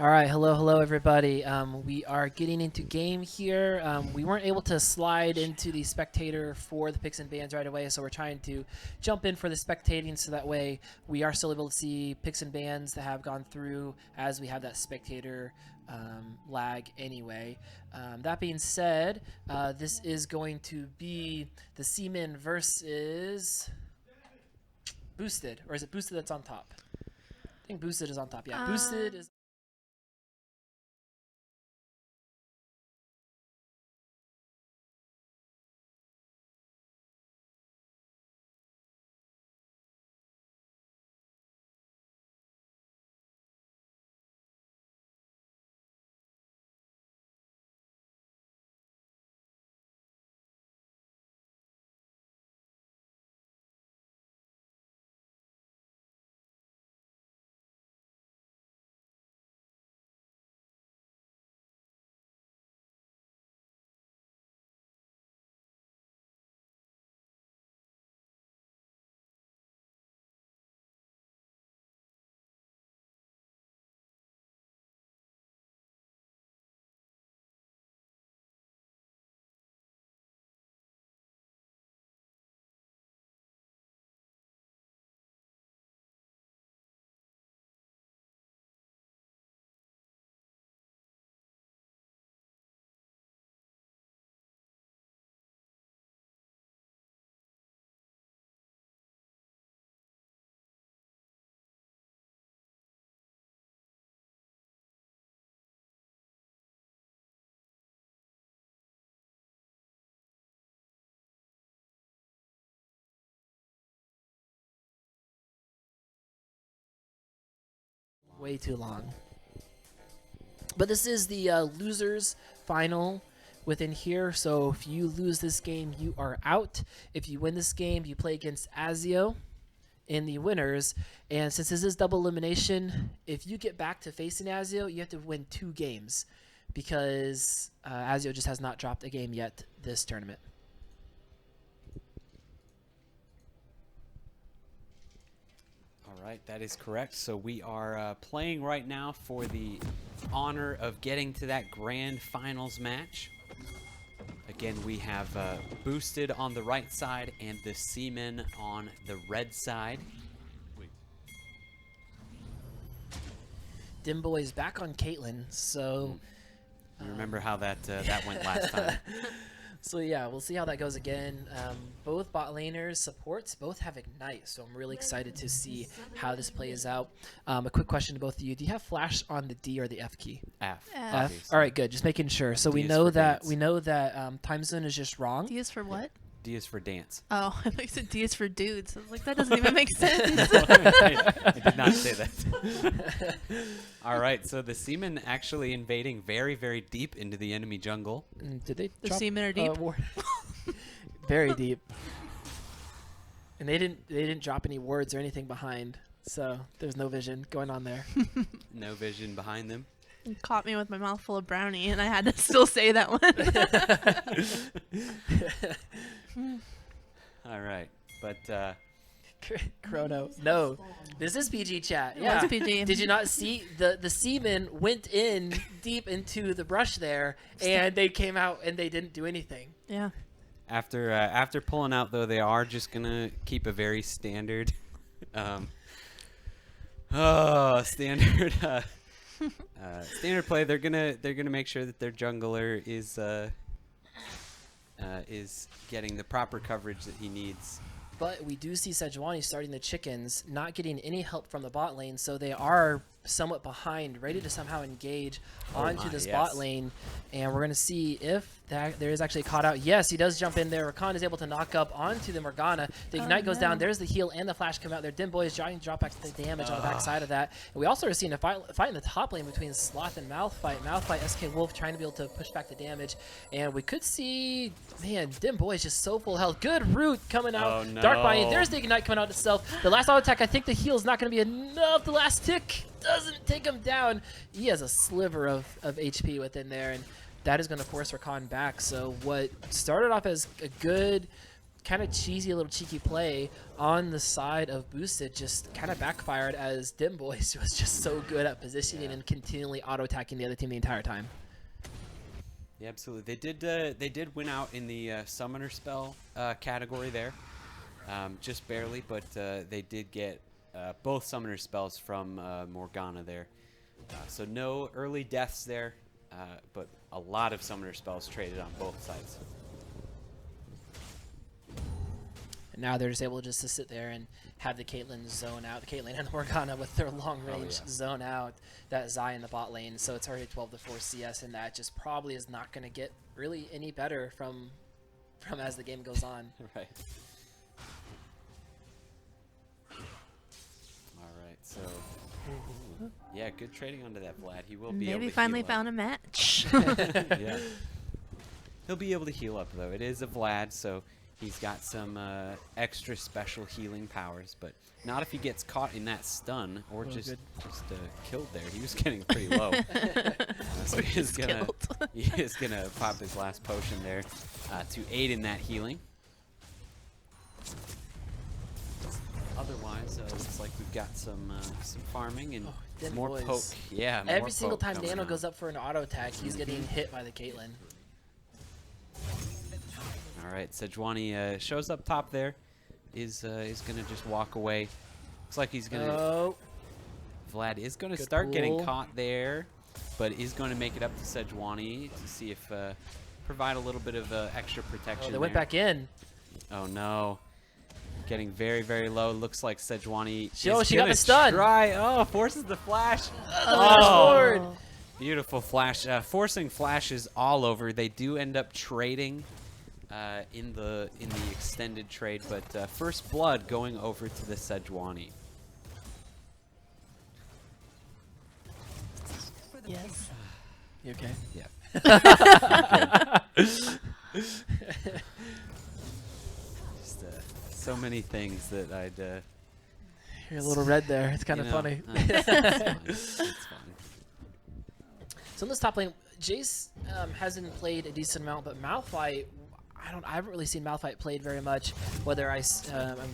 All right, hello everybody. We are getting into game here. We weren't able to slide into the spectator for the picks and bans right away, so we're trying to jump in for the spectating, so that way we are still able to see picks and bans that have gone through as we have that spectator lag anyway. That being said, this is going to be the Seaman versus Boosted, or is it Boosted that's on top? I think Boosted is on top. Yeah, Boosted is. Way too long. But this is the losers final within here. So if you lose this game, you are out. If you win this game, you play against Azio in the winners. And since this is double elimination, if you get back to facing Azio, you have to win 2 games because Azio just has not dropped a game yet this tournament. All right, that is correct. So we are playing right now for the honor of getting to that grand finals match. Again, we have Boosted on the right side and the Seaman on the red side. Dimboy is back on Caitlyn, so You remember how that that went last time. so yeah, we'll see how that goes again. Both bot laners supports both have Ignite, so I'm really excited to see how this plays out. A quick question to both of you: do you have Flash on the D or the F key? F. F. obviously. All right, good. Just making sure. So D we is know for that dance. time zone is just wrong. D is for what? D is for dance. Oh, I thought you said D is for dudes. I was like, that doesn't even make sense. I did not say that. All right, so the Seaman actually invading very, very deep into the enemy jungle. Did they? The drop, Seamen are deep? Very deep. And they didn't drop any words or anything behind, so there's no vision going on there. No vision behind them. You caught me with my mouth full of brownie, and I had to still say that one. All right, but Chrono. No, this is PG chat. It Yeah. was PG. Did you not see the Seamen went in deep into the brush there, and they came out and they didn't do anything. Yeah. after pulling out though, they are just gonna keep a very standard, standard standard play. They're gonna make sure that their jungler is getting the proper coverage that he needs. But we do see Sejuani starting the chickens, not getting any help from the bot lane, so they are somewhat behind, ready to somehow engage onto this bot lane. And we're going to see if there is actually caught out. Yes, he does jump in there. Rakan is able to knock up onto the Morgana. The Ignite goes down. There's the heal and the flash come out there. Dimboy is trying to drop back the damage on the backside of that. And we also are seeing a fight in the top lane between Sloth and Malphite. Malphite, SK Wolf trying to be able to push back the damage. And we could see, man, Dimboy is just so full health. Good root coming out. Oh, no. Dark Binding. There's the Ignite coming out itself. The last auto attack, I think the heal is not going to be enough. The last tick doesn't take him down. He has a sliver of HP within there, and that is going to force Rakan back. So what started off as a good kind of cheesy, little cheeky play on the side of boosted just kind of backfired as Dim Boys was just so good at positioning and continually auto attacking the other team the entire time. Yeah, absolutely. They did win out in the summoner spell category there, just barely, but they did get both summoner spells from Morgana there. So no early deaths there, but a lot of summoner spells traded on both sides. And now they're just able just to sit there and have the Caitlyn zone out, the Caitlyn and the Morgana with their long range zone out that Zai in the bot lane. So it's already 12-4 CS, and that just probably is not going to get really any better from as the game goes on. Right. All right, so yeah, good trading onto that Vlad. He will be able Maybe to finally heal found a match. up. Yeah. He'll be able to heal up though. It is a Vlad, so he's got some extra special healing powers, but not if he gets caught in that stun or just killed there. He was getting pretty low. So he is gonna pop his last potion there to aid in that healing. Otherwise, looks like we've got some farming and Dim more Boys. poke. Yeah, more Every single poke time coming Nano out. goes up for an auto attack, he's getting hit by the Caitlyn. All right, Sejuani shows up top there. Is gonna just walk away. Looks like he's gonna. Oh, Vlad is gonna Good start getting pull. caught there, but is going to make it up to Sejuani to see if provide a little bit of extra protection. they went there. back in. Oh no. Getting very, very low. Looks like Sejuani She is got gonna the stun. try. Oh, forces the flash. Forward. Beautiful flash. Forcing flashes all over. They do end up trading in the extended trade, but first blood going over to the Sejuani. Yes. You okay? Yeah. Just so many things that I'd. You're a little red there. It's kind of funny. It's fine. It's fine. So in this top lane, Jace hasn't played a decent amount, but Malphite, I haven't really seen Malphite played very much. Whether I'm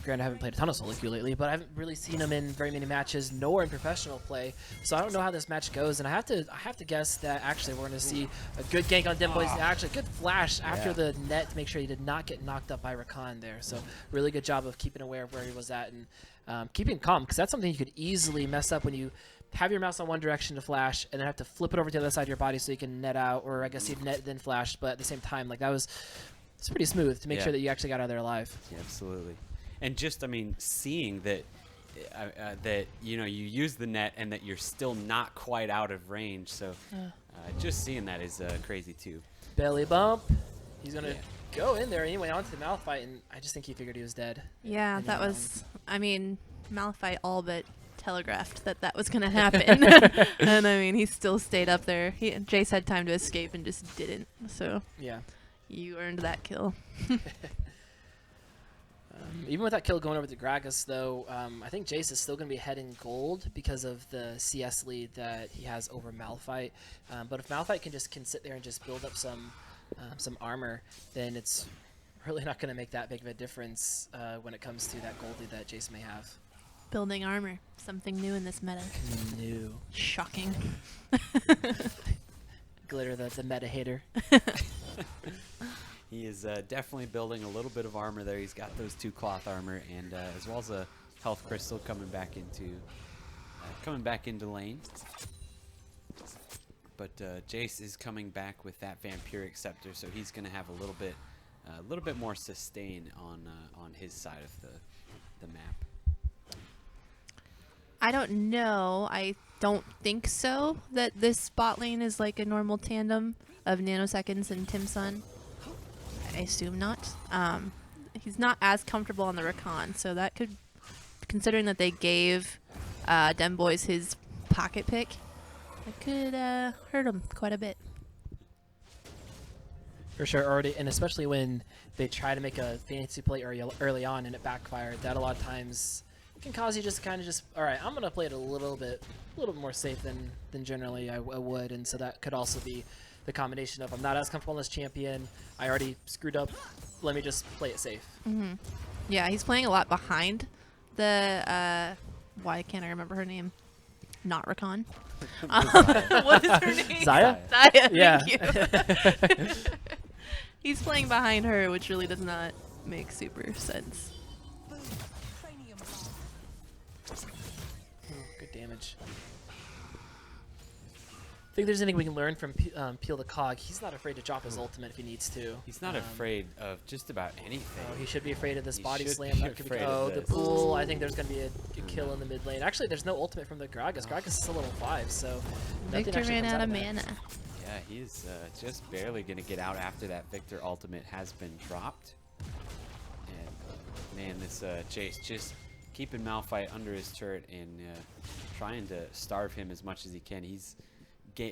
granted I haven't played a ton of solo queue lately, but I haven't really seen him in very many matches, nor in professional play. So I don't know how this match goes, and I have to guess that actually we're going to see a good gank on Dim Boys. Actually, a good flash after the net to make sure he did not get knocked up by Rakan there. So really good job of keeping aware of where he was at and keeping calm, because that's something you could easily mess up when you have your mouse on one direction to flash and then have to flip it over to the other side of your body so you can net out, or I guess you'd net then flash, but at the same time, like it's pretty smooth to make sure that you actually got out of there alive. Yeah, absolutely. And just, I mean, seeing that that you use the net and that you're still not quite out of range. So just seeing that is crazy too. Belly bump. He's gonna go in there anyway onto the Malphite, and I just think he figured he was dead. Yeah, that was. I mean, Malphite all but telegraphed that was gonna happen, and I mean, he still stayed up there. Jace had time to escape and just didn't. So Yeah. you earned that kill. Even with that kill going over to Gragas, though, I think Jace is still going to be ahead in gold because of the CS lead that he has over Malphite. But if Malphite can sit there and just build up some armor, then it's really not going to make that big of a difference when it comes to that gold lead that Jace may have. Building armor, something new in this meta. New. Shocking. Glitter, the meta hater. He is definitely building a little bit of armor there. He's got those 2 cloth armor, and as well as a health crystal coming back into lane. But Jace is coming back with that vampiric scepter, so he's going to have a little bit more sustain on his side of the map. I don't know. I don't think so that this bot lane is like a normal tandem of nanoseconds and Timson. I assume not. He's not as comfortable on the Rakan, so that could, considering that they gave Dem Boys his pocket pick, it could hurt him quite a bit. For sure, already, and especially when they try to make a fancy play early on and it backfired, that a lot of times can cause you just kind of all right, I'm gonna play it a little bit more safe than generally I would, and so that could also be the combination of I'm not as comfortable in this champion. I already screwed up. Let me just play it safe. Yeah, he's playing a lot behind the. Why can't I remember her name? Not Rakan. What is her name? Zaya? Zaya. Yeah. Thank you. He's playing behind her, which really does not make super sense. Good damage. I think there's anything we can learn from Peel the Cog. He's not afraid to drop his ultimate if he needs to. He's not afraid of just about anything. Oh, he should be afraid of this He body should slam. be That could be, afraid of the this. pool. I think there's going to be a kill in the mid lane. Actually, there's no ultimate from the Gragas. Gragas is still level 5, so nothing Victor actually ran comes out of that. mana. Yeah, he's just barely going to get out after that Victor ultimate has been dropped. And man, this Jace just keeping Malphite under his turret and trying to starve him as much as he can. He's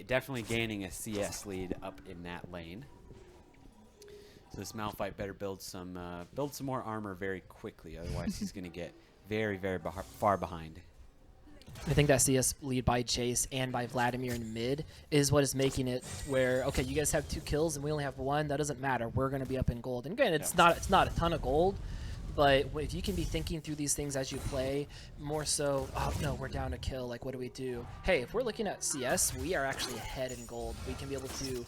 definitely gaining a CS lead up in that lane. So this Malphite better build some more armor very quickly, otherwise he's going to get very, very far behind. I think that CS lead by Jace and by Vladimir in mid is what is making it where, okay, you guys have 2 kills and we only have 1. That doesn't matter. We're going to be up in gold. And again, it's not a ton of gold, but if you can be thinking through these things as you play, more so, oh no, we're down a kill. Like, what do we do? Hey, if we're looking at CS, we are actually ahead in gold. We can be able to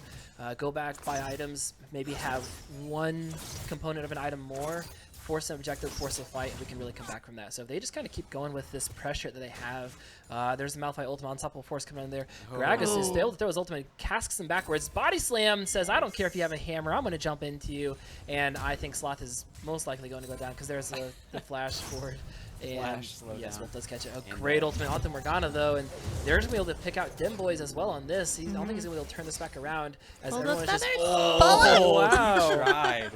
go back, buy items, maybe have 1 component of an item more, force an objective, force a fight, and we can really come back from that. So if they just kind of keep going with this pressure that they have, there's the Malphite ultimate, unstoppable force coming in there. Gragas is able to throw his ultimate, casks him backwards, body slam, says, I don't care if you have a hammer, I'm going to jump into you. And I think Sloth is most likely going to go down because there's the flash forward. And Flash yes, slowdown. Wolf does catch it. A And, great ultimate onto Morgana though, and they're just going to be able to pick out Dim Boys as well on this. I don't think he's going to be able to turn this back around as Pull everyone those is just feathers. oh He wow. tried.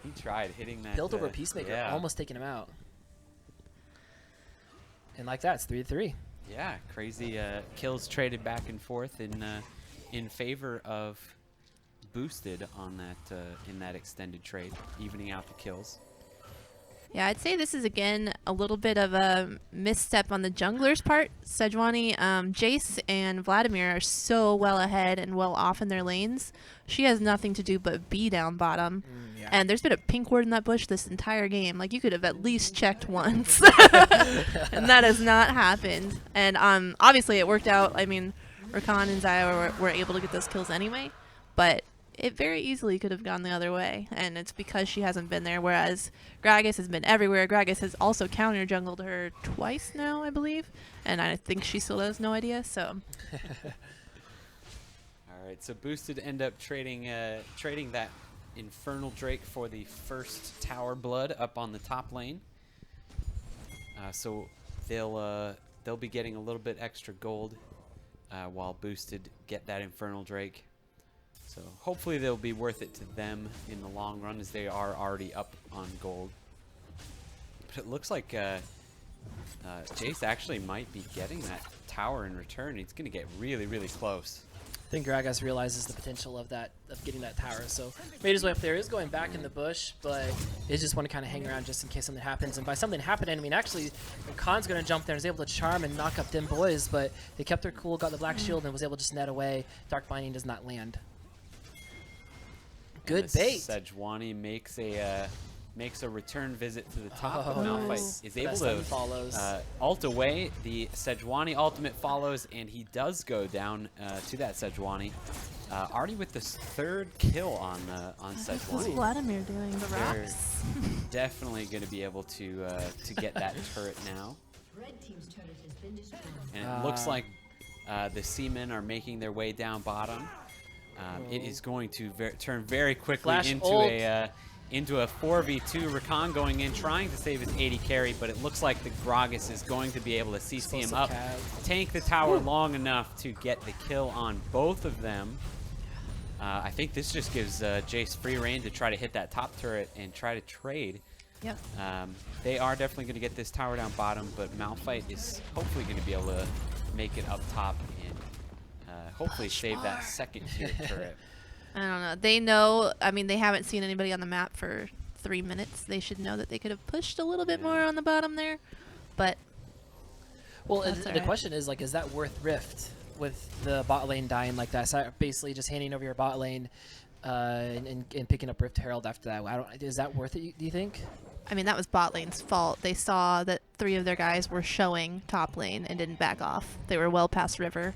He tried hitting that. Built over Peacemaker, yeah. almost taking him out. And like that, it's 3-3. Yeah, crazy kills traded back and forth in favor of boosted on that in that extended trade, evening out the kills. Yeah, I'd say this is again a little bit of a misstep on the jungler's part. Sejuani, Jace, and Vladimir are so well ahead and well off in their lanes. She has nothing to do but be down bottom. Yeah. And there's been a pink ward in that bush this entire game. Like, you could have at least checked once. And that has not happened. And obviously it worked out. I mean, Rakan and Zaya were able to get those kills anyway. But it very easily could have gone the other way, and it's because she hasn't been there, whereas Gragas has been everywhere. Gragas has also counter-jungled her twice now, I believe, and I think she still has no idea, so... All right, so boosted end up trading that Infernal Drake for the first Tower Blood up on the top lane. So they'll be getting a little bit extra gold while boosted get that Infernal Drake. So hopefully they'll be worth it to them in the long run, as they are already up on gold. But it looks like Jace actually might be getting that tower in return. He's going to get really, really close. I think Gragas realizes the potential of getting that tower, so made his way up there. Is going back in the bush, but he just want to kind of hang around just in case something happens. And by something happening, I mean actually, Khan's going to jump there and is able to charm and knock up Dim Boys, but they kept their cool, got the black shield, and was able to just net away. Dark Binding does not land. Good bait. Sejuani makes a return visit to the top. Oh, But Malphite nice. is able Best to time follows. ult away. The Sejuani ultimate follows, and he does go down to that Sejuani. Already with this 3rd kill on What's Sejuani. Vladimir doing? The They're rocks? definitely going to be able to get that turret now. Red team's turret has been destroyed. And it looks like the Seamen are making their way down bottom. It is going to turn very quickly Flash into a 4v2. Rakan going in, trying to save his 80 carry, but it looks like the Gragas is going to be able to CC him up, tank the tower long enough to get the kill on both of them. I think this just gives Jace free reign to try to hit that top turret and try to trade. Yep. They are definitely going to get this tower down bottom, but Malphite is hopefully going to be able to make it up top and hopefully save that 2nd tier turret. I don't know. They know, I mean, they haven't seen anybody on the map for 3 minutes. They should know that they could have pushed a little bit more on the bottom there, but Well, That's the alright. question is, like, is that worth Rift? with the bot lane dying like that. So basically just handing over your bot lane and picking up Rift Herald after that. Is that worth it, do you think? I mean, that was bot lane's fault. They saw that 3 of their guys were showing top lane and didn't back off. They were well past river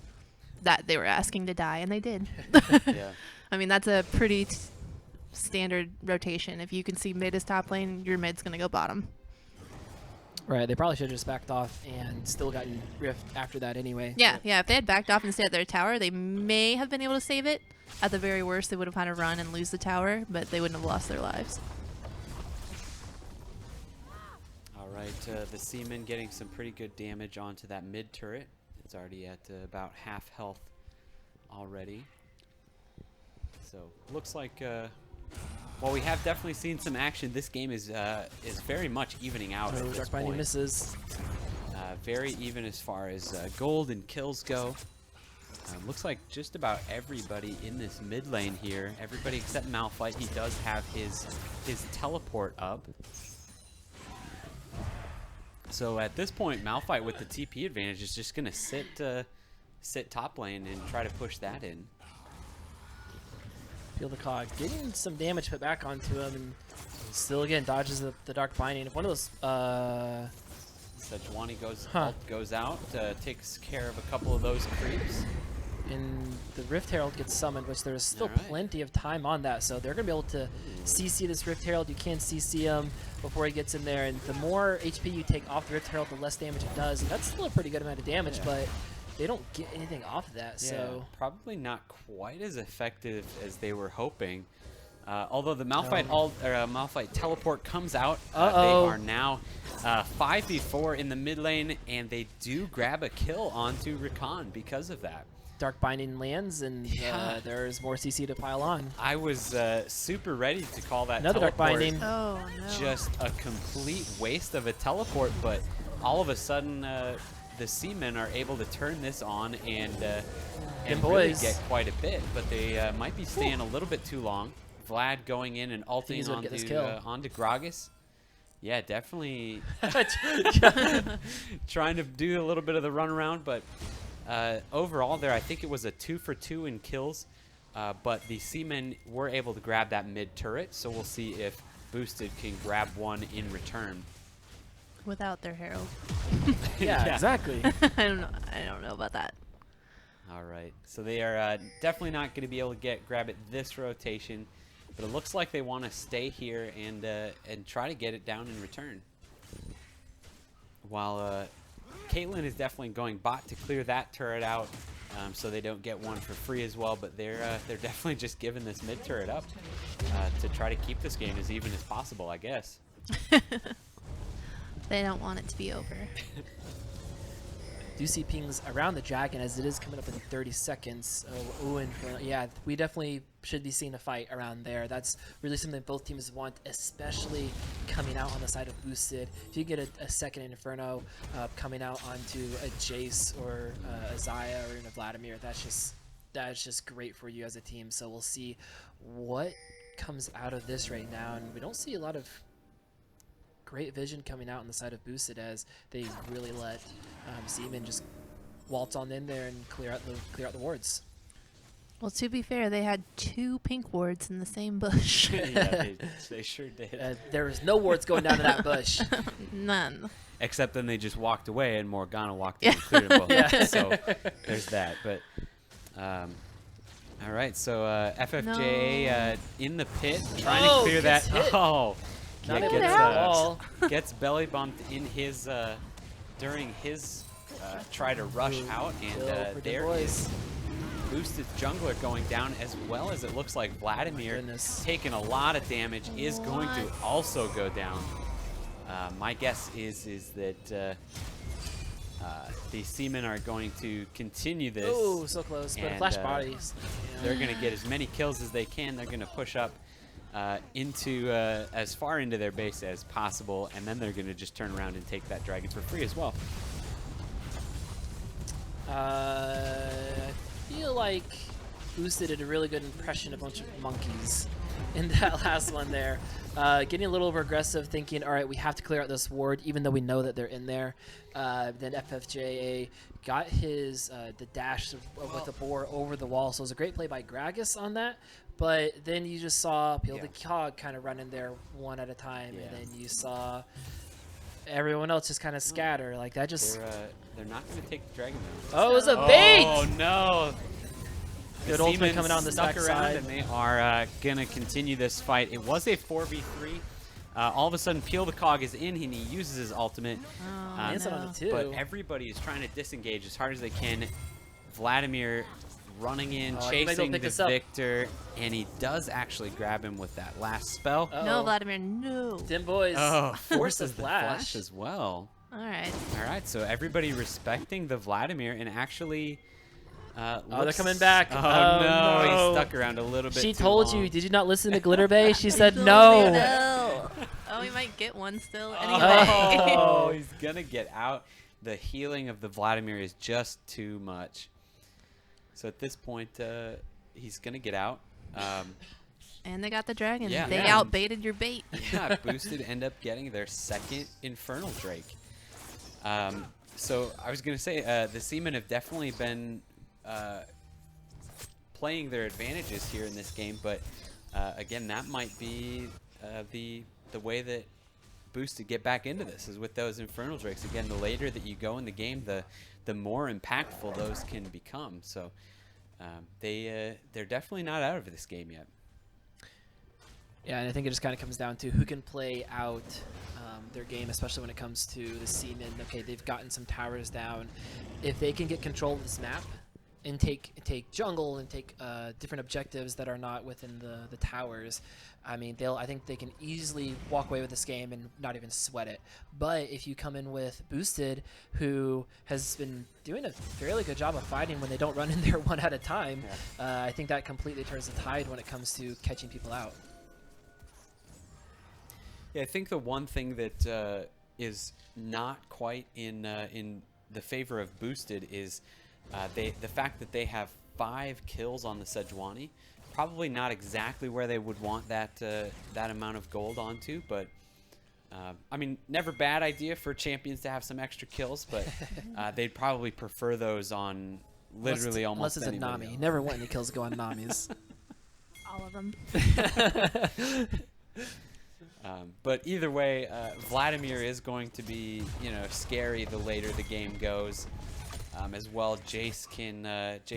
that they were asking to die, and they did. Yeah. I mean, that's a pretty standard rotation. If you can see mid is top lane, your mid's going to go bottom. Right, they probably should have just backed off and still gotten Rift after that anyway. Yeah, yeah. If they had backed off and stayed at their tower, they may have been able to save it. At the very worst, they would have had to run and lose the tower, but they wouldn't have lost their lives. All right, the Seaman getting some pretty good damage onto that mid turret. It's already at about half health already. So looks like, well, we have definitely seen some action. This game is very much evening out at this Dark Binding point. misses. Very even as far as gold and kills go. Looks like just about everybody in this mid lane here, everybody except Malphite, he does have his teleport up. So at this point, Malphite with the TP advantage is just gonna sit top lane and try to push that in. Feel the cog. Getting some damage put back onto him, and still again dodges the Dark Binding. If one of those Sejuani goes out, takes care of a couple of those creeps. and the Rift Herald gets summoned, which there's still Alright. plenty of time on that, so they're gonna be able to CC this Rift Herald. You can CC him before he gets in there, and the more HP you take off the Rift Herald, the less damage it does, and that's still a pretty good amount of damage, Yeah. but they don't get anything off of that, so probably not quite as effective as they were hoping. Although the Malphite teleport comes out, they are now 5v4 in the mid lane, and they do grab a kill onto Rakan because of that. Dark Binding lands, and Yeah. there's more CC to pile on. I was super ready to call that Another Dark teleport Binding. Oh, no. just a complete waste of a teleport, but all of a sudden the Seamen are able to turn this on and really boys. get quite a bit, but they might be staying a little bit too long. Vlad going in and ulting he's gonna get this kill. onto Gragas. Yeah, definitely trying to do a little bit of the runaround, but overall there, I think it was a 2 for 2 in kills, but the Seamen were able to grab that mid turret, so we'll see if Boosted can grab one in return. Without their herald. Yeah, Yeah. exactly. I don't know about that. All right, so they are definitely not going to be able to grab it this rotation, but it looks like they want to stay here and try to get it down in return. While Caitlyn is definitely going bot to clear that turret out, so they don't get one for free as well. But they're definitely just giving this mid turret up to try to keep this game as even as possible, I guess. They don't want it to be over. Do see pings around the dragon as it is coming up in 30 seconds. Yeah, we definitely should be seeing a fight around there. That's really something both teams want, especially coming out on the side of Boosted. If you get a second Inferno coming out onto a Jace or a Xayah or even a Vladimir, that's just great for you as a team. So we'll see what comes out of this right now, and we don't see a lot of great vision coming out on the side of Boosted as they really let Seaman just waltz on in there and clear out the wards. Well, to be fair, they had 2 pink wards in the same bush. Yeah, they sure did. There was no wards going down to that bush. None. Except then they just walked away and Morgana walked in and cleared them both. Yeah. So there's that. But all right, so FFJ in the pit trying to clear that. gets hit. Oh, Not yeah, able to gets, hit the wall. gets belly bumped in his during his try to rush out, Kill for and the there boys. is Boosted jungler going down, as well as it looks like Vladimir goodness. taking a lot of damage is going to also go down. My guess is that the Seamen are going to continue this. Oh, so close. But and, flash bodies. They're going to get as many kills as they can. They're going to push up into as far into their base as possible, and then they're going to just turn around and take that dragon for free as well. I feel like Boosted did a really good impression of a bunch of monkeys. in that last one there. Getting a little over aggressive, thinking, all right, we have to clear out this ward, even though we know that they're in there. Then FFJA got his the dash with the boar over the wall, so it was a great play by Gragas on that. But then you just saw Peel the Cog kind of run in there one at a time, and then you saw everyone else just kind of scatter like that. Just they're not going to take the dragon down. oh, it was a bait! Oh no! Good The ultimate Siemens coming out on the stuck stack around, side. and they are going to continue this fight. It was a 4v3. All of a sudden, Peel the Cog is in, and he uses his ultimate. Answered on the two. But everybody is trying to disengage as hard as they can. Vladimir running in, Oh, he might go chasing pick the us up. Victor, and he does actually grab him with that last spell. No, Vladimir, no. Dim boys Forces the the flash as well. All right. All right, so everybody respecting the Vladimir and actually. they're coming back. Oh, Oh, no, no. he stuck around a little bit. She too told long. you. Did you not listen to Glitter Bay? She said Told no. me no. Oh, we might get one still. Anyway. Oh, he's gonna get out. The healing of the Vladimir is just too much. So at this point, he's gonna get out. And they got the dragon. Yeah. They Yeah. outbaited your bait. Yeah, Boosted end up getting their second Infernal Drake. So I was gonna say the Seamen have definitely been playing their advantages here in this game, but again, that might be the way that Boosted get back into this is with those Infernal Drakes. Again, the later that you go in the game, the more impactful those can become. So they're definitely not out of this game yet. Yeah, and I think it just kind of comes down to who can play out their game, especially when it comes to the Seamen. Okay, they've gotten some towers down. If they can get control of this map and take jungle and take different objectives that are not within the towers, I mean, I think they can easily walk away with this game and not even sweat it. But if you come in with Boosted, who has been doing a fairly good job of fighting when they don't run in there one at a time, I think that completely turns the tide when it comes to catching people out. Yeah, I think the one thing that is not quite in the favor of Boosted is the fact that they have 5 kills on the Sejuani. Probably not exactly where they would want that amount of gold onto, but I mean, never bad idea for champions to have some extra kills, but they'd probably prefer those on literally almost unless it's a anybody Nami. else. Never want any kills to go on Namis. All of them. But either way, Vladimir is going to be, scary the later the game goes. As well, Jace can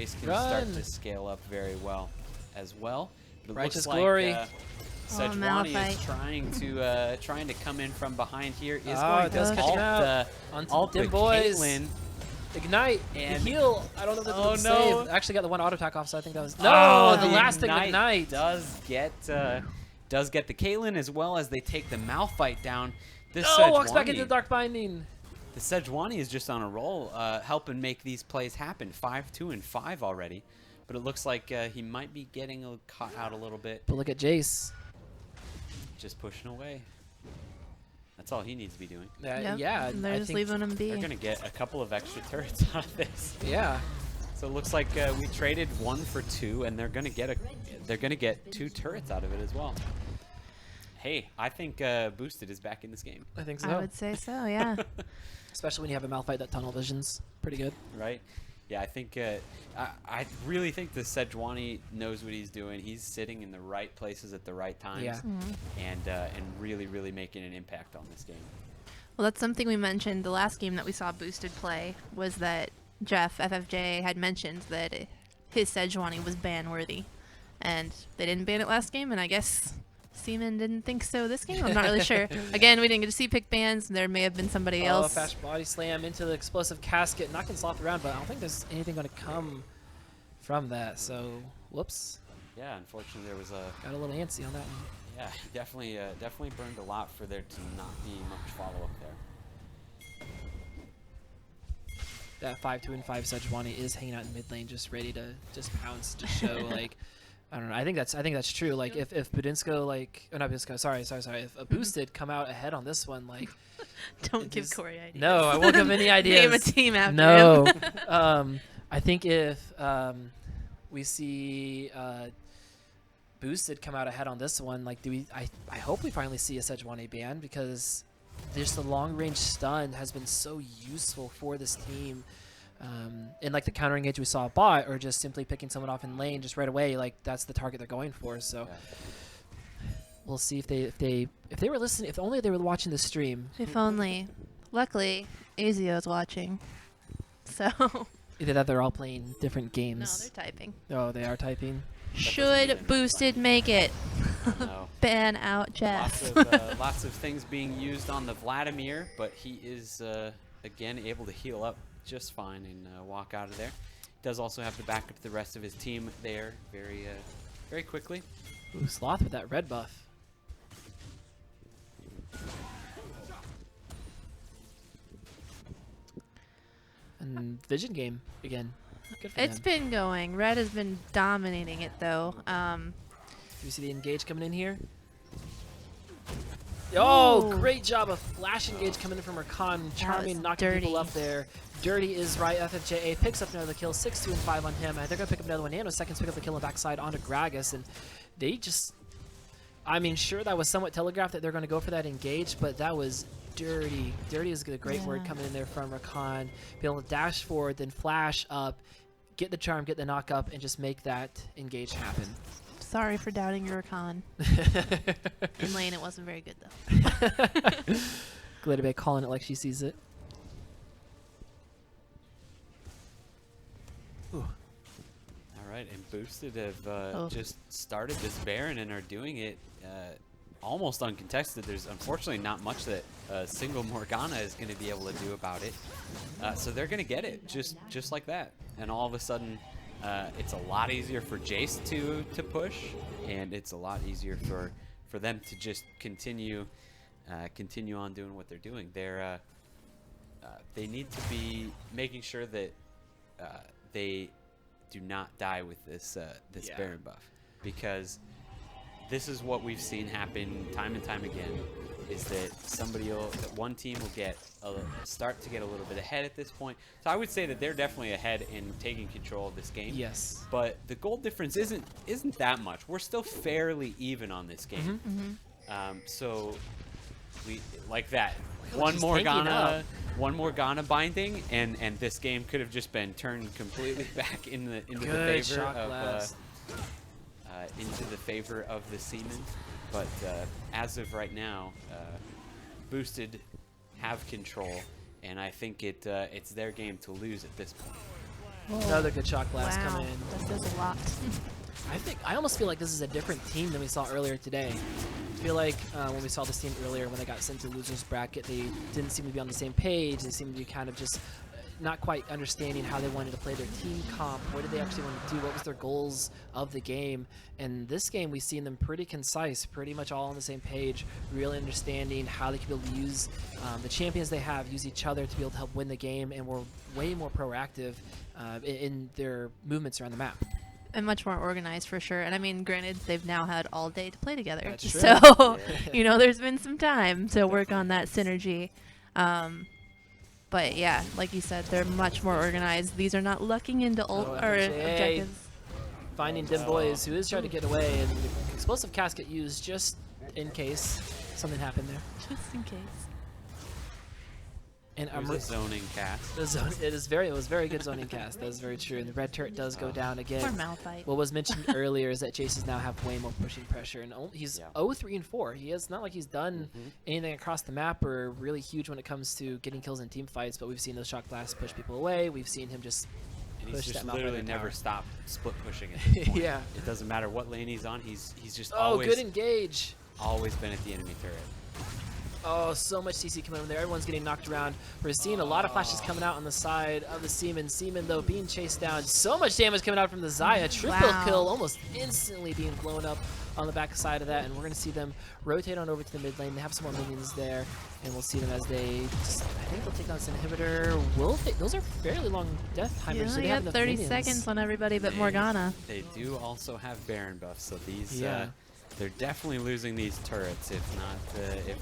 start Run. to scale up very well as well. But it Righteous looks glory. like Sejuani is Malphite. trying to come in from behind here. Is Oh, going it does to catch him out. ult Dim the boys. Caitlyn. Ignite And- the heal. I don't know if that's Oh, the no. save. Actually got the one auto attack off, so I think that was Oh, the last Ignite. does get the Caitlyn as well as they take the Malphite down. This No, walks back Sejuani- into the Dark Binding. The Sejuani is just on a roll, helping make these plays happen. 5-2 and 5 already, but it looks like he might be getting caught out a little bit. But look at Jace. Just pushing away. That's all he needs to be doing. Yep. Yeah, They're I just think, leaving them be. They're gonna get a couple of extra turrets out of this. yeah. So it looks like we traded 1 for 2, and they're gonna get 2 turrets out of it as well. Hey, I think Boosted is back in this game. I think so. I would say so, yeah. Especially when you have a Malphite that tunnel visions. Pretty good. Right? Yeah, I think I really think the Sejuani knows what he's doing. He's sitting in the right places at the right times, Yeah. and really making an impact on this game. Well, that's something we mentioned the last game that we saw Boosted play, was that Jeff, FFJ, had mentioned that his Sejuani was ban-worthy. And they didn't ban it last game, and I guess Seaman didn't think so this game. I'm not really sure. Again, we didn't get to see pick bans. There may have been somebody Oh, else. fast body slam into the explosive casket, knocking Sloth around, but I don't think there's anything going to come from that. So, whoops. Yeah, unfortunately there was Got a little antsy on that one. yeah, definitely burned a lot for there to not be much follow-up there. That 5-2 and 5 Sejuani is hanging out in mid lane, just ready to just pounce, to show like, I don't know. I think that's true. Like if Budinsko not Budinsko, sorry. If a Boosted come out ahead on this one, like Don't it give just- Corey ideas. no, I won't give any ideas. Name a team after No. him. I think if we see Boosted come out ahead on this one. Like, I hope we finally see a Sejuani ban, because just the long range stun has been so useful for this team. And like the counter engage we saw a bot, or just simply picking someone off in lane just right away, like that's the target they're going for. So we'll see if they were listening, if only they were watching the stream. If only. Luckily, Azio's watching. So. Either that, they're all playing different No, games. they're typing. Oh, they are typing. Should Boosted make it? No. Ban out Jeff. Lots of things being used on the Vladimir, but he is again able to heal up just fine and walk out of there. Does also have the backup to the rest of his team there very quickly. Ooh, Sloth with that red buff. And Vision game again. Good for It's them. been going. Red has been dominating it though. Do you see the engage coming in here? Oh, Ooh. great job of flash engage coming in from Rakan. Charming was knocking people dirty. up there. Dirty is right. FFJA picks up another kill. 6, 2, and 5 on him. And they're going to pick up another one. Nanoseconds pick up the kill on the backside onto Gragas. And they just... I mean, sure, that was somewhat telegraphed that they're going to go for that engage, but that was dirty. Dirty is a great word coming in there from Rakan. Be able to dash forward, then flash up, get the charm, get the knock up, and just make that engage happen. Sorry for doubting your Rakan. In lane, it wasn't very good though. Glitterbay calling it like she sees it. Ooh. All right, and Boosted have just started this Baron and are doing it almost uncontested. There's unfortunately not much that a single Morgana is going to be able to do about it. So they're going to get it just like that. And all of a sudden, it's a lot easier for Jace to push, and it's a lot easier for them to just continue on doing what they're doing. They need to be making sure that they do not die with this Baron buff, because this is what we've seen happen time and time again, is that one team will start to get a little bit ahead at this point. So I would say that they're definitely ahead in taking control of this game. Yes. But the goal difference isn't that much. We're still fairly even on this game. So we like that. One more Ghana binding, and this game could have just been turned completely back into the favor of the Seaman. But as of right now, Boosted have control, and I think it's their game to lose at this point. Another good shock blast Wow, coming in. that does a lot. I almost feel like this is a different team than we saw earlier today. I feel like when we saw this team earlier, when they got sent to losers bracket, they didn't seem to be on the same page. They seemed to be kind of just not quite understanding how they wanted to play their team comp. What did they actually want to do? What was their goals of the game? And this game, we've seen them pretty concise, pretty much all on the same page, really understanding how they can be able to use the champions they have, use each other to be able to help win the game, and we're way more proactive in their movements around the map. And much more organized for sure. And I mean, granted, they've now had all day to play together. That's true. So, you know, there's been some time to work on that synergy. But yeah, like you said, they're much more organized. These are not lucking into objectives. Finding Dim Boys, who is trying to get away, and the explosive casket used just in case something happened there. Just in case. And It was a zoning cast. it was very good zoning cast. That is very true. And the red turret does go down again. Poor Malphite. What was mentioned earlier is that Jace now have way more pushing pressure, and he's 0-3 and 4. He is not like he's done anything across the map or really huge when it comes to getting kills in team fights. But we've seen those shock blasts push people away. We've seen him just And push he's just that literally Malphite never tower. stopped split pushing at this point. Yeah. It doesn't matter what lane he's on. He's just Oh, always good engage. always been at the enemy turret. Oh, so much CC coming in there. Everyone's getting knocked around. We're seeing a lot of flashes coming out on the side of the Seaman. Seaman, though, being chased down. So much damage coming out from the Xayah. Triple kill, almost instantly being blown up on the back side of that. And we're going to see them rotate on over to the mid lane. They have some more minions there. And we'll see them as they just, I think they'll take down this inhibitor. Those are fairly long death timers. You so only they have got enough 30 minions. seconds on everybody but Morgana. They do also have Baron buffs, so these Yeah. they're definitely losing these turrets, if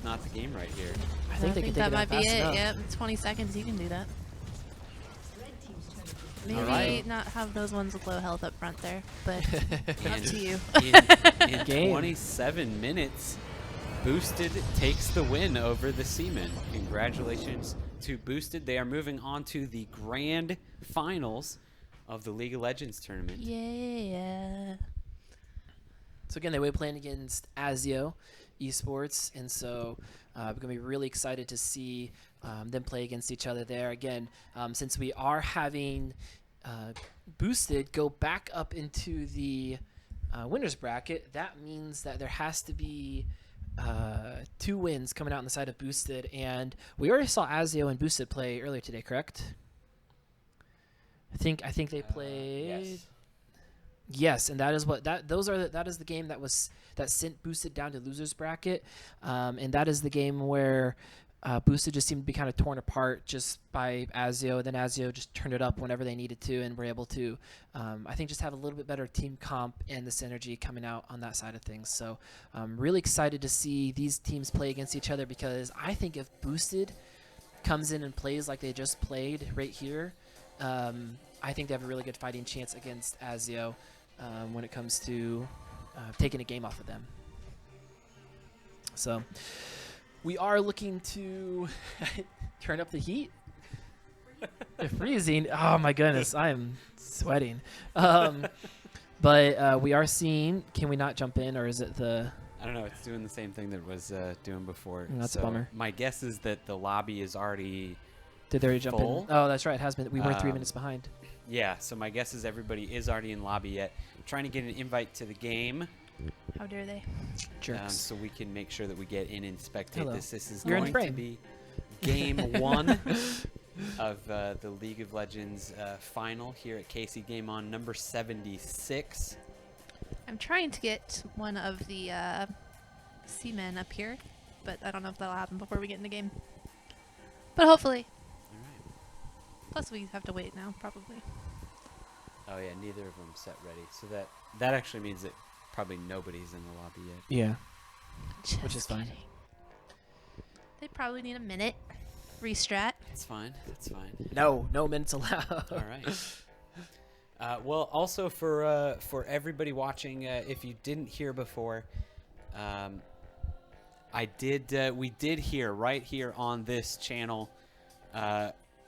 not the game right here. I think they can take that it might down be fast it. enough. Yep, 20 seconds, you can do that. Red team's turret has Maybe Alright. not have those ones with low health up front there, but up And to you. in Game. 27 minutes, Boosted takes the win over the Seamen. Congratulations to Boosted. They are moving on to the grand finals of the League of Legends tournament. Yeah. So again, they will be playing against Azio Esports, and so we're gonna be really excited to see them play against each other there. Again, since we are having Boosted go back up into the winners bracket, that means that there has to be 2 wins coming out on the side of Boosted, and we already saw Azio and Boosted play earlier today, correct? I think they played. Yes. Yes, and that is that is the game that sent Boosted down to losers bracket, and that is the game where Boosted just seemed to be kind of torn apart just by Azio. Then Azio just turned it up whenever they needed to, and were able to, I think, just have a little bit better team comp and the synergy coming out on that side of things. So I'm really excited to see these teams play against each other, because I think if Boosted comes in and plays like they just played right here, I think they have a really good fighting chance against Azio when it comes to taking a game off of them. So we are looking to turn up the heat. They're freezing. Oh my goodness, I am sweating. But we are seeing. Can we not jump in, or is it the? I don't know. It's doing the same thing that it was doing before. That's a So bummer. My guess is that the lobby is already. Did they already jump Full? in? Oh, that's right. It has been. We were 3 Um, minutes behind. Yeah, so my guess is everybody is already in lobby yet. I'm trying to get an invite to the game How dare they? Jerks. so we can make sure that we get in and spectate Hello. this. This is You're in going to frame. be game 1 of the League of Legends final here at KCGameOn number 76. I'm trying to get one of the seamen up here, but I don't know if that'll happen before we get in the game. But hopefully. All right. Plus, we have to wait now, probably. Oh yeah, neither of them set ready. So that actually means that probably nobody's in the lobby yet. Yeah. Just Which is fine. kidding. They probably need a minute. Restrat. That's fine. That's fine. No minutes allowed. All right. Well, also for everybody watching, if you didn't hear before, we did hear right here on this channel.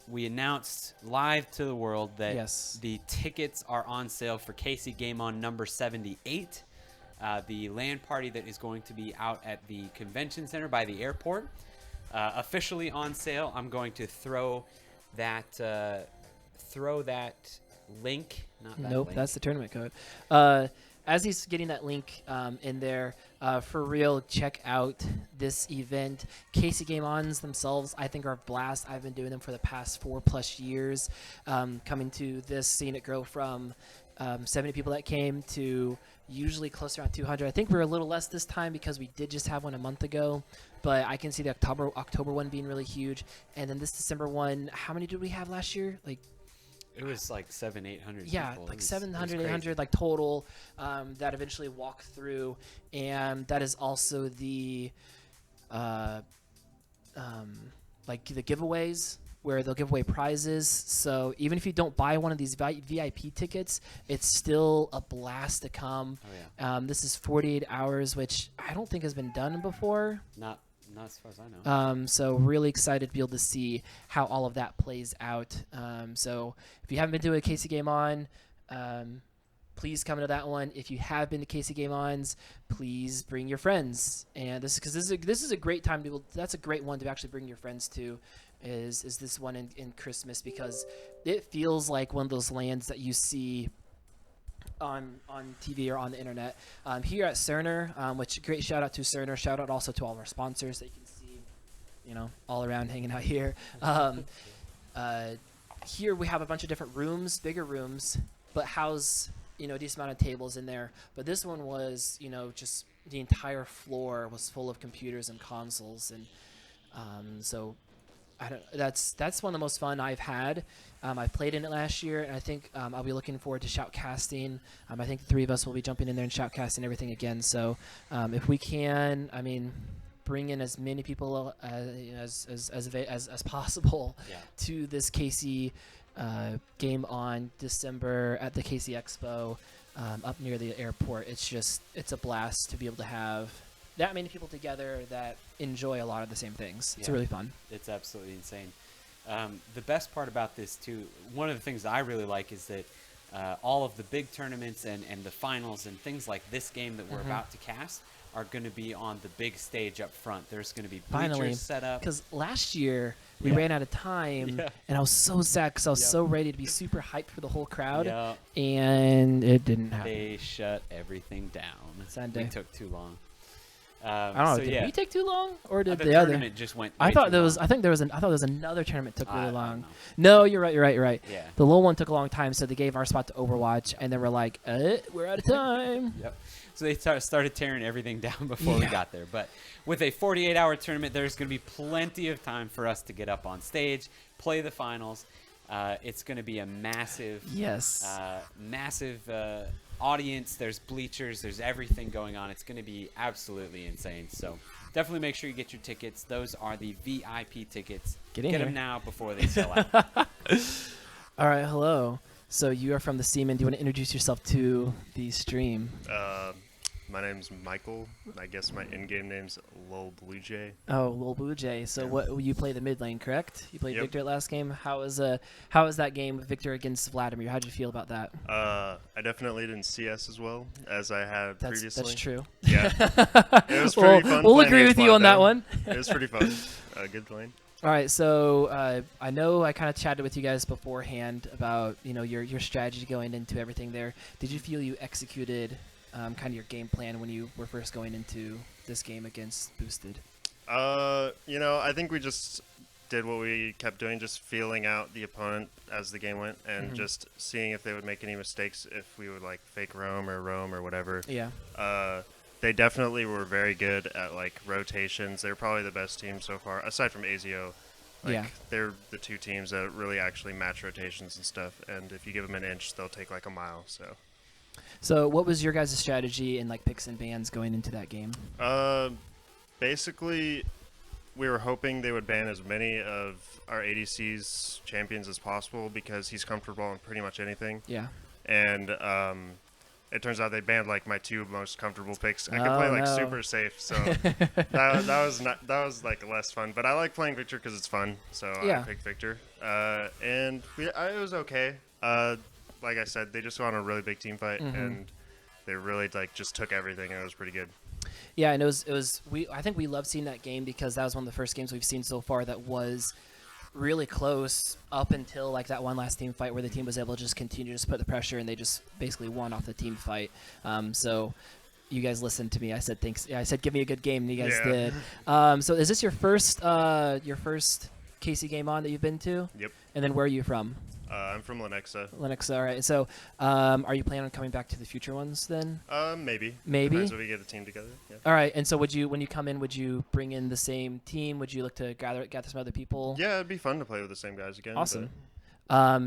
We announced live to the world that Yes. the tickets are on sale for KCGameOn number 78, the LAN party that is going to be out at the convention center by the airport. Officially on sale. I'm going to throw that link. Not that Nope, link. that's the tournament code. As he's getting that link in there, for real, check out this event. KCGameOns themselves, I think, are a blast. I've been doing them for the past 4+ years. Coming to this, seeing it grow from 70 people that came to usually closer around 200. I think we're a little less this time because we did just have one a month ago. But I can see the October one being really huge. And then this December one, how many did we have last year? Like, It was like 700-800 yeah, people. like It was 700, crazy. 800 like total that eventually walk through, and that is also the like the giveaways where they'll give away prizes. So even if you don't buy one of these VIP tickets, it's still a blast to come. Oh yeah. This is 48 hours, which I don't think has been done before. Not as far as I know. So really excited to be able to see how all of that plays out. So if you haven't been to a KCGameOn, please come to that one. If you have been to KCGameOns, please bring your friends. And this is a great time to. That's a great one to actually bring your friends to. Is this one in Christmas, because it feels like one of those lands that you see on TV or on the internet. Here at Cerner, which great shout out to Cerner. Shout out also to all of our sponsors that you can see, all around hanging out here. Here we have a bunch of different rooms, bigger rooms, but house a decent amount of tables in there. But this one was just the entire floor was full of computers and consoles, and so that's one of the most fun I've had. I played in it last year, and I think I'll be looking forward to shoutcasting. I think the three of us will be jumping in there and shoutcasting everything again. So if we can, bring in as many people as possible Yeah. to this KC Game On December at the KC Expo up near the airport. It's a blast to be able to have that many people together that enjoy a lot of the same things. It's Yeah. really fun. It's absolutely insane. The best part about this too, one of the things I really like is that all of the big tournaments and the finals and things like this game that we're about to cast are going to be on the big stage up front. There's going to be bleachers Finally, set up. because last year we Yeah. ran out of time, Yeah. and I was so sad because I was Yep. so ready to be super hyped for the whole crowd, Yeah, and it didn't happen. they shut everything down. Sad We day. took too long. I don't know. So did yeah, we take too long, or did the the other? tournament just went. I way thought too there was. long. I think there was. I thought there was another tournament took I really don't long. know. No, you're right. You're right. You're right. Yeah. The little one took a long time, so they gave our spot to Overwatch, and then we're like, we're out of time. Yep. So they started tearing everything down before we Yeah. got there. But with a 48-hour tournament, there's going to be plenty of time for us to get up on stage, play the finals. It's going to be a massive, Yes. massive audience. There's bleachers. There's everything going on. It's going to be absolutely insane. So definitely make sure you get your tickets. Those are the VIP tickets. Get in Get here. them now before they sell out. All right. Hello. So you are from the Seaman. Do you want to introduce yourself to the stream? My name's Michael. I guess my in-game name's Lol Blue Jay. Oh, Lil Blue Jay. So what you play the mid lane, correct? You played Yep. Victor at last game. How was that game, Victor against Vladimir? How did you feel about that? I definitely didn't CS as well as I had previously. That's true. Yeah, it was pretty fun. We'll playing agree with H-bot you on that then. one. It was pretty fun. Good playing. All right, so I know I kind of chatted with you guys beforehand about your strategy going into everything there. Did you feel you executed kind of your game plan when you were first going into this game against Boosted? I think we just did what we kept doing, just feeling out the opponent as the game went, and just seeing if they would make any mistakes if we would like fake roam or whatever. Yeah. They definitely were very good at like rotations. They're probably the best team so far, aside from AZO. Like, Yeah. they're the two teams that really actually match rotations and stuff. And if you give them an inch, they'll take like a mile. So what was your guys' strategy in like picks and bans going into that game? Basically, we were hoping they would ban as many of our ADC's champions as possible because he's comfortable on pretty much anything. Yeah. And it turns out they banned like my two most comfortable picks. I could Oh, play like no. super safe, so that was like less fun. But I like playing Victor because it's fun, so Yeah. I picked Victor. And it was okay. Like I said, they just went on a really big team fight, and they really like just took everything, and it was pretty good. Yeah, and I think we loved seeing that game because that was one of the first games we've seen so far that was really close up until like that one last team fight where the team was able to just continue to just put the pressure and they just basically won off the team fight. So you guys listened to me. I said thanks. Yeah, I said give me a good game, and you guys Yeah. did. So is this your first KCGameOn that you've been to? Yep. And then where are you from? I'm from Lenexa. Linux. All right. So are you planning on coming back to the future ones then? Maybe. Maybe? Depends if we get a team together. Yeah. All right. And so when you come in, would you bring in the same team? Would you look to gather some other people? Yeah, it'd be fun to play with the same guys again. Awesome.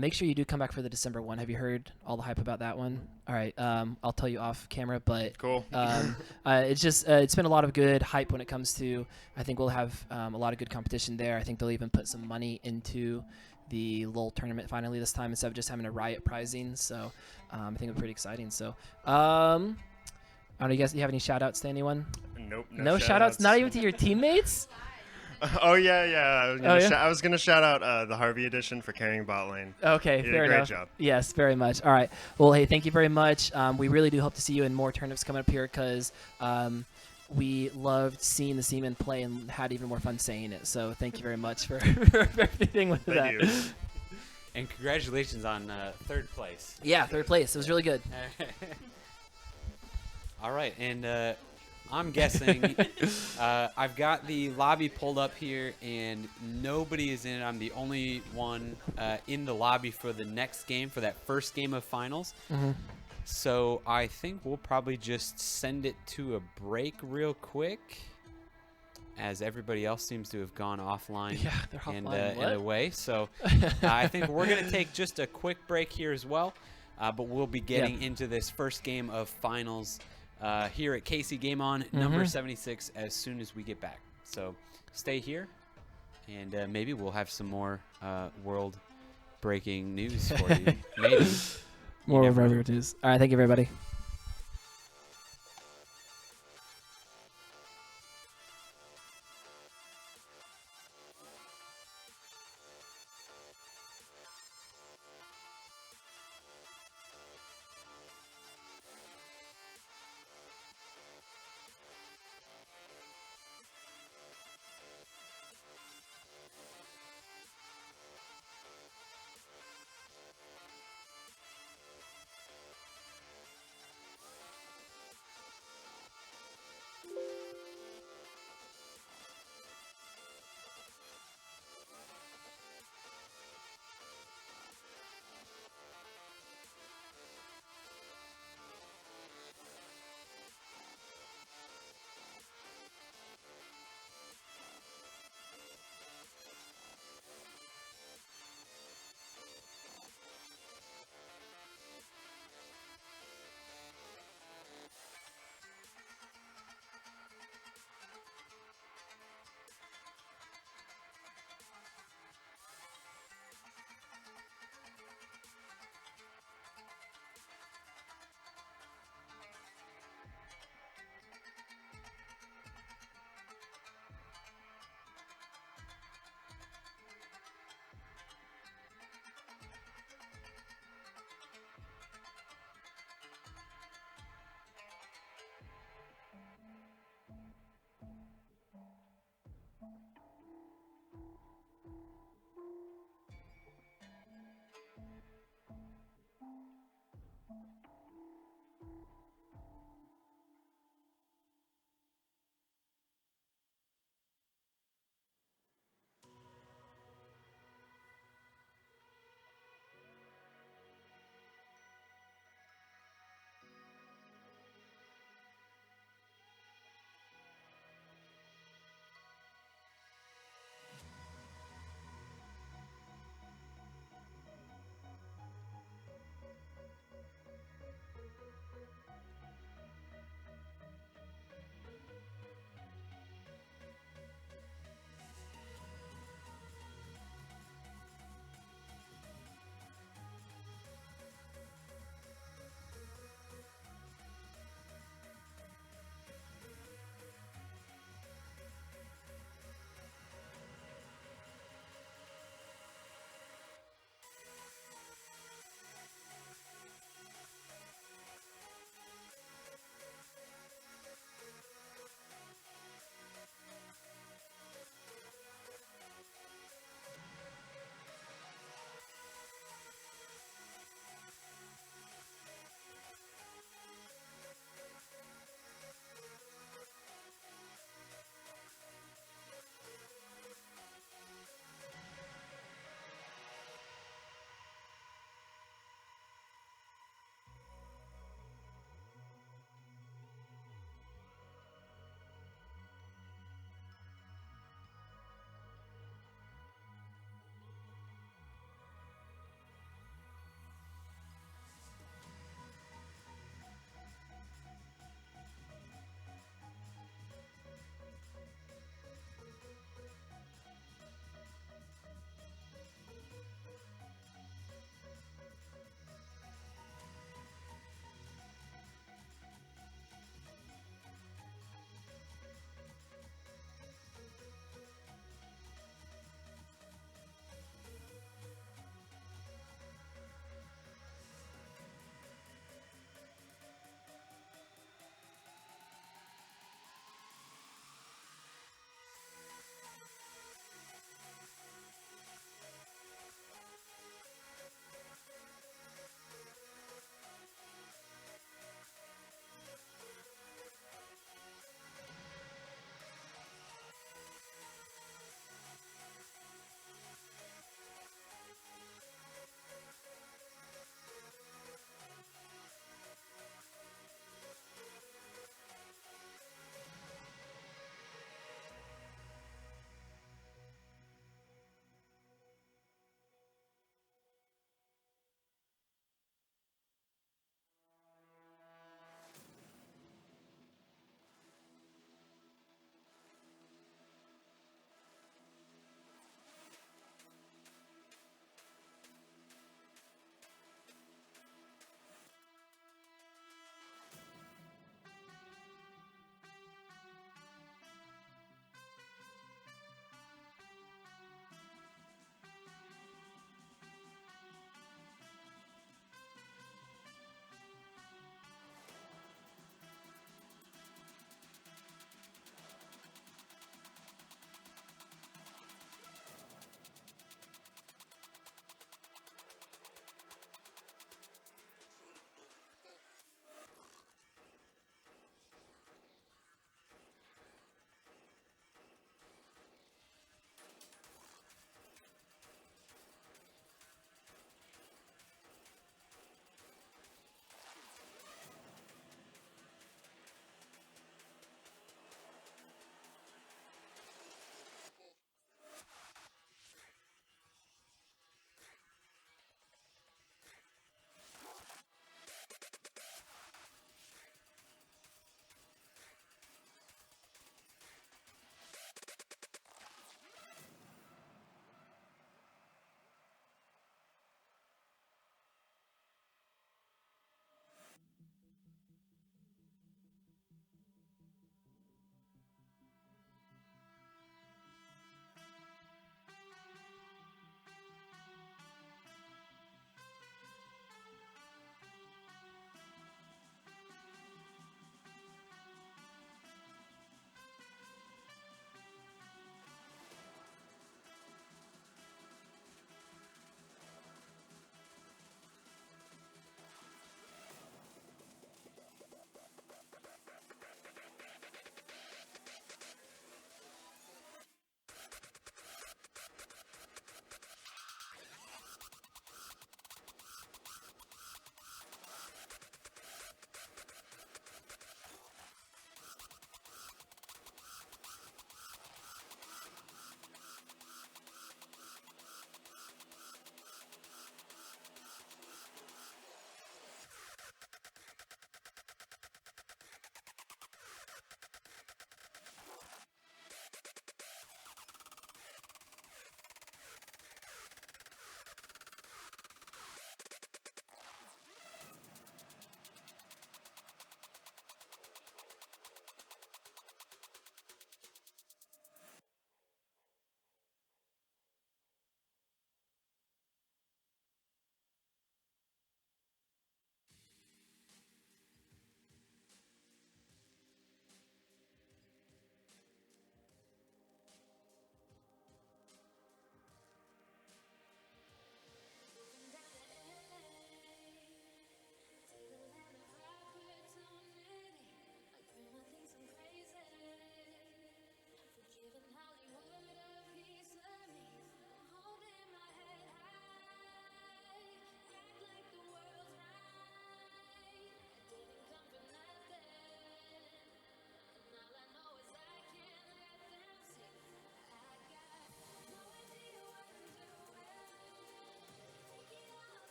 Make sure you do come back for the December one. Have you heard all the hype about that one? All right. I'll tell you off camera, but Cool. it's been a lot of good hype when it comes to. I think we'll have a lot of good competition there. I think they'll even put some money into the LOL tournament finally this time instead of just having a riot prizing. So I think it'll be pretty exciting. So I don't know, you guys, do you have any shout outs to anyone? Nope. No shout outs, not even to your teammates? Oh yeah. yeah? I was gonna shout out the Harvey edition for carrying bot lane. Okay, You did fair a great enough. job. Yes, very much. All right. Well, hey, thank you very much. We really do hope to see you in more tournaments coming up here because we loved seeing the Seaman play and had even more fun saying it. So thank you very much for, for everything with that. Thank you. And congratulations on third place. Yeah, third place. It was really good. All right, and I'm guessing I've got the lobby pulled up here, and nobody is in it. I'm the only one in the lobby for the next game, for that first game of finals. So I think we'll probably just send it to a break real quick, as everybody else seems to have gone offline Yeah, they're and, offline. and What? away. So I think we're going to take just a quick break here as well, but we'll be getting into this first game of finals here at KCGameOn number 76 as soon as we get back. So stay here, and maybe we'll have some more world breaking news for you. Maybe. More never know. River news. All right, thank you, everybody.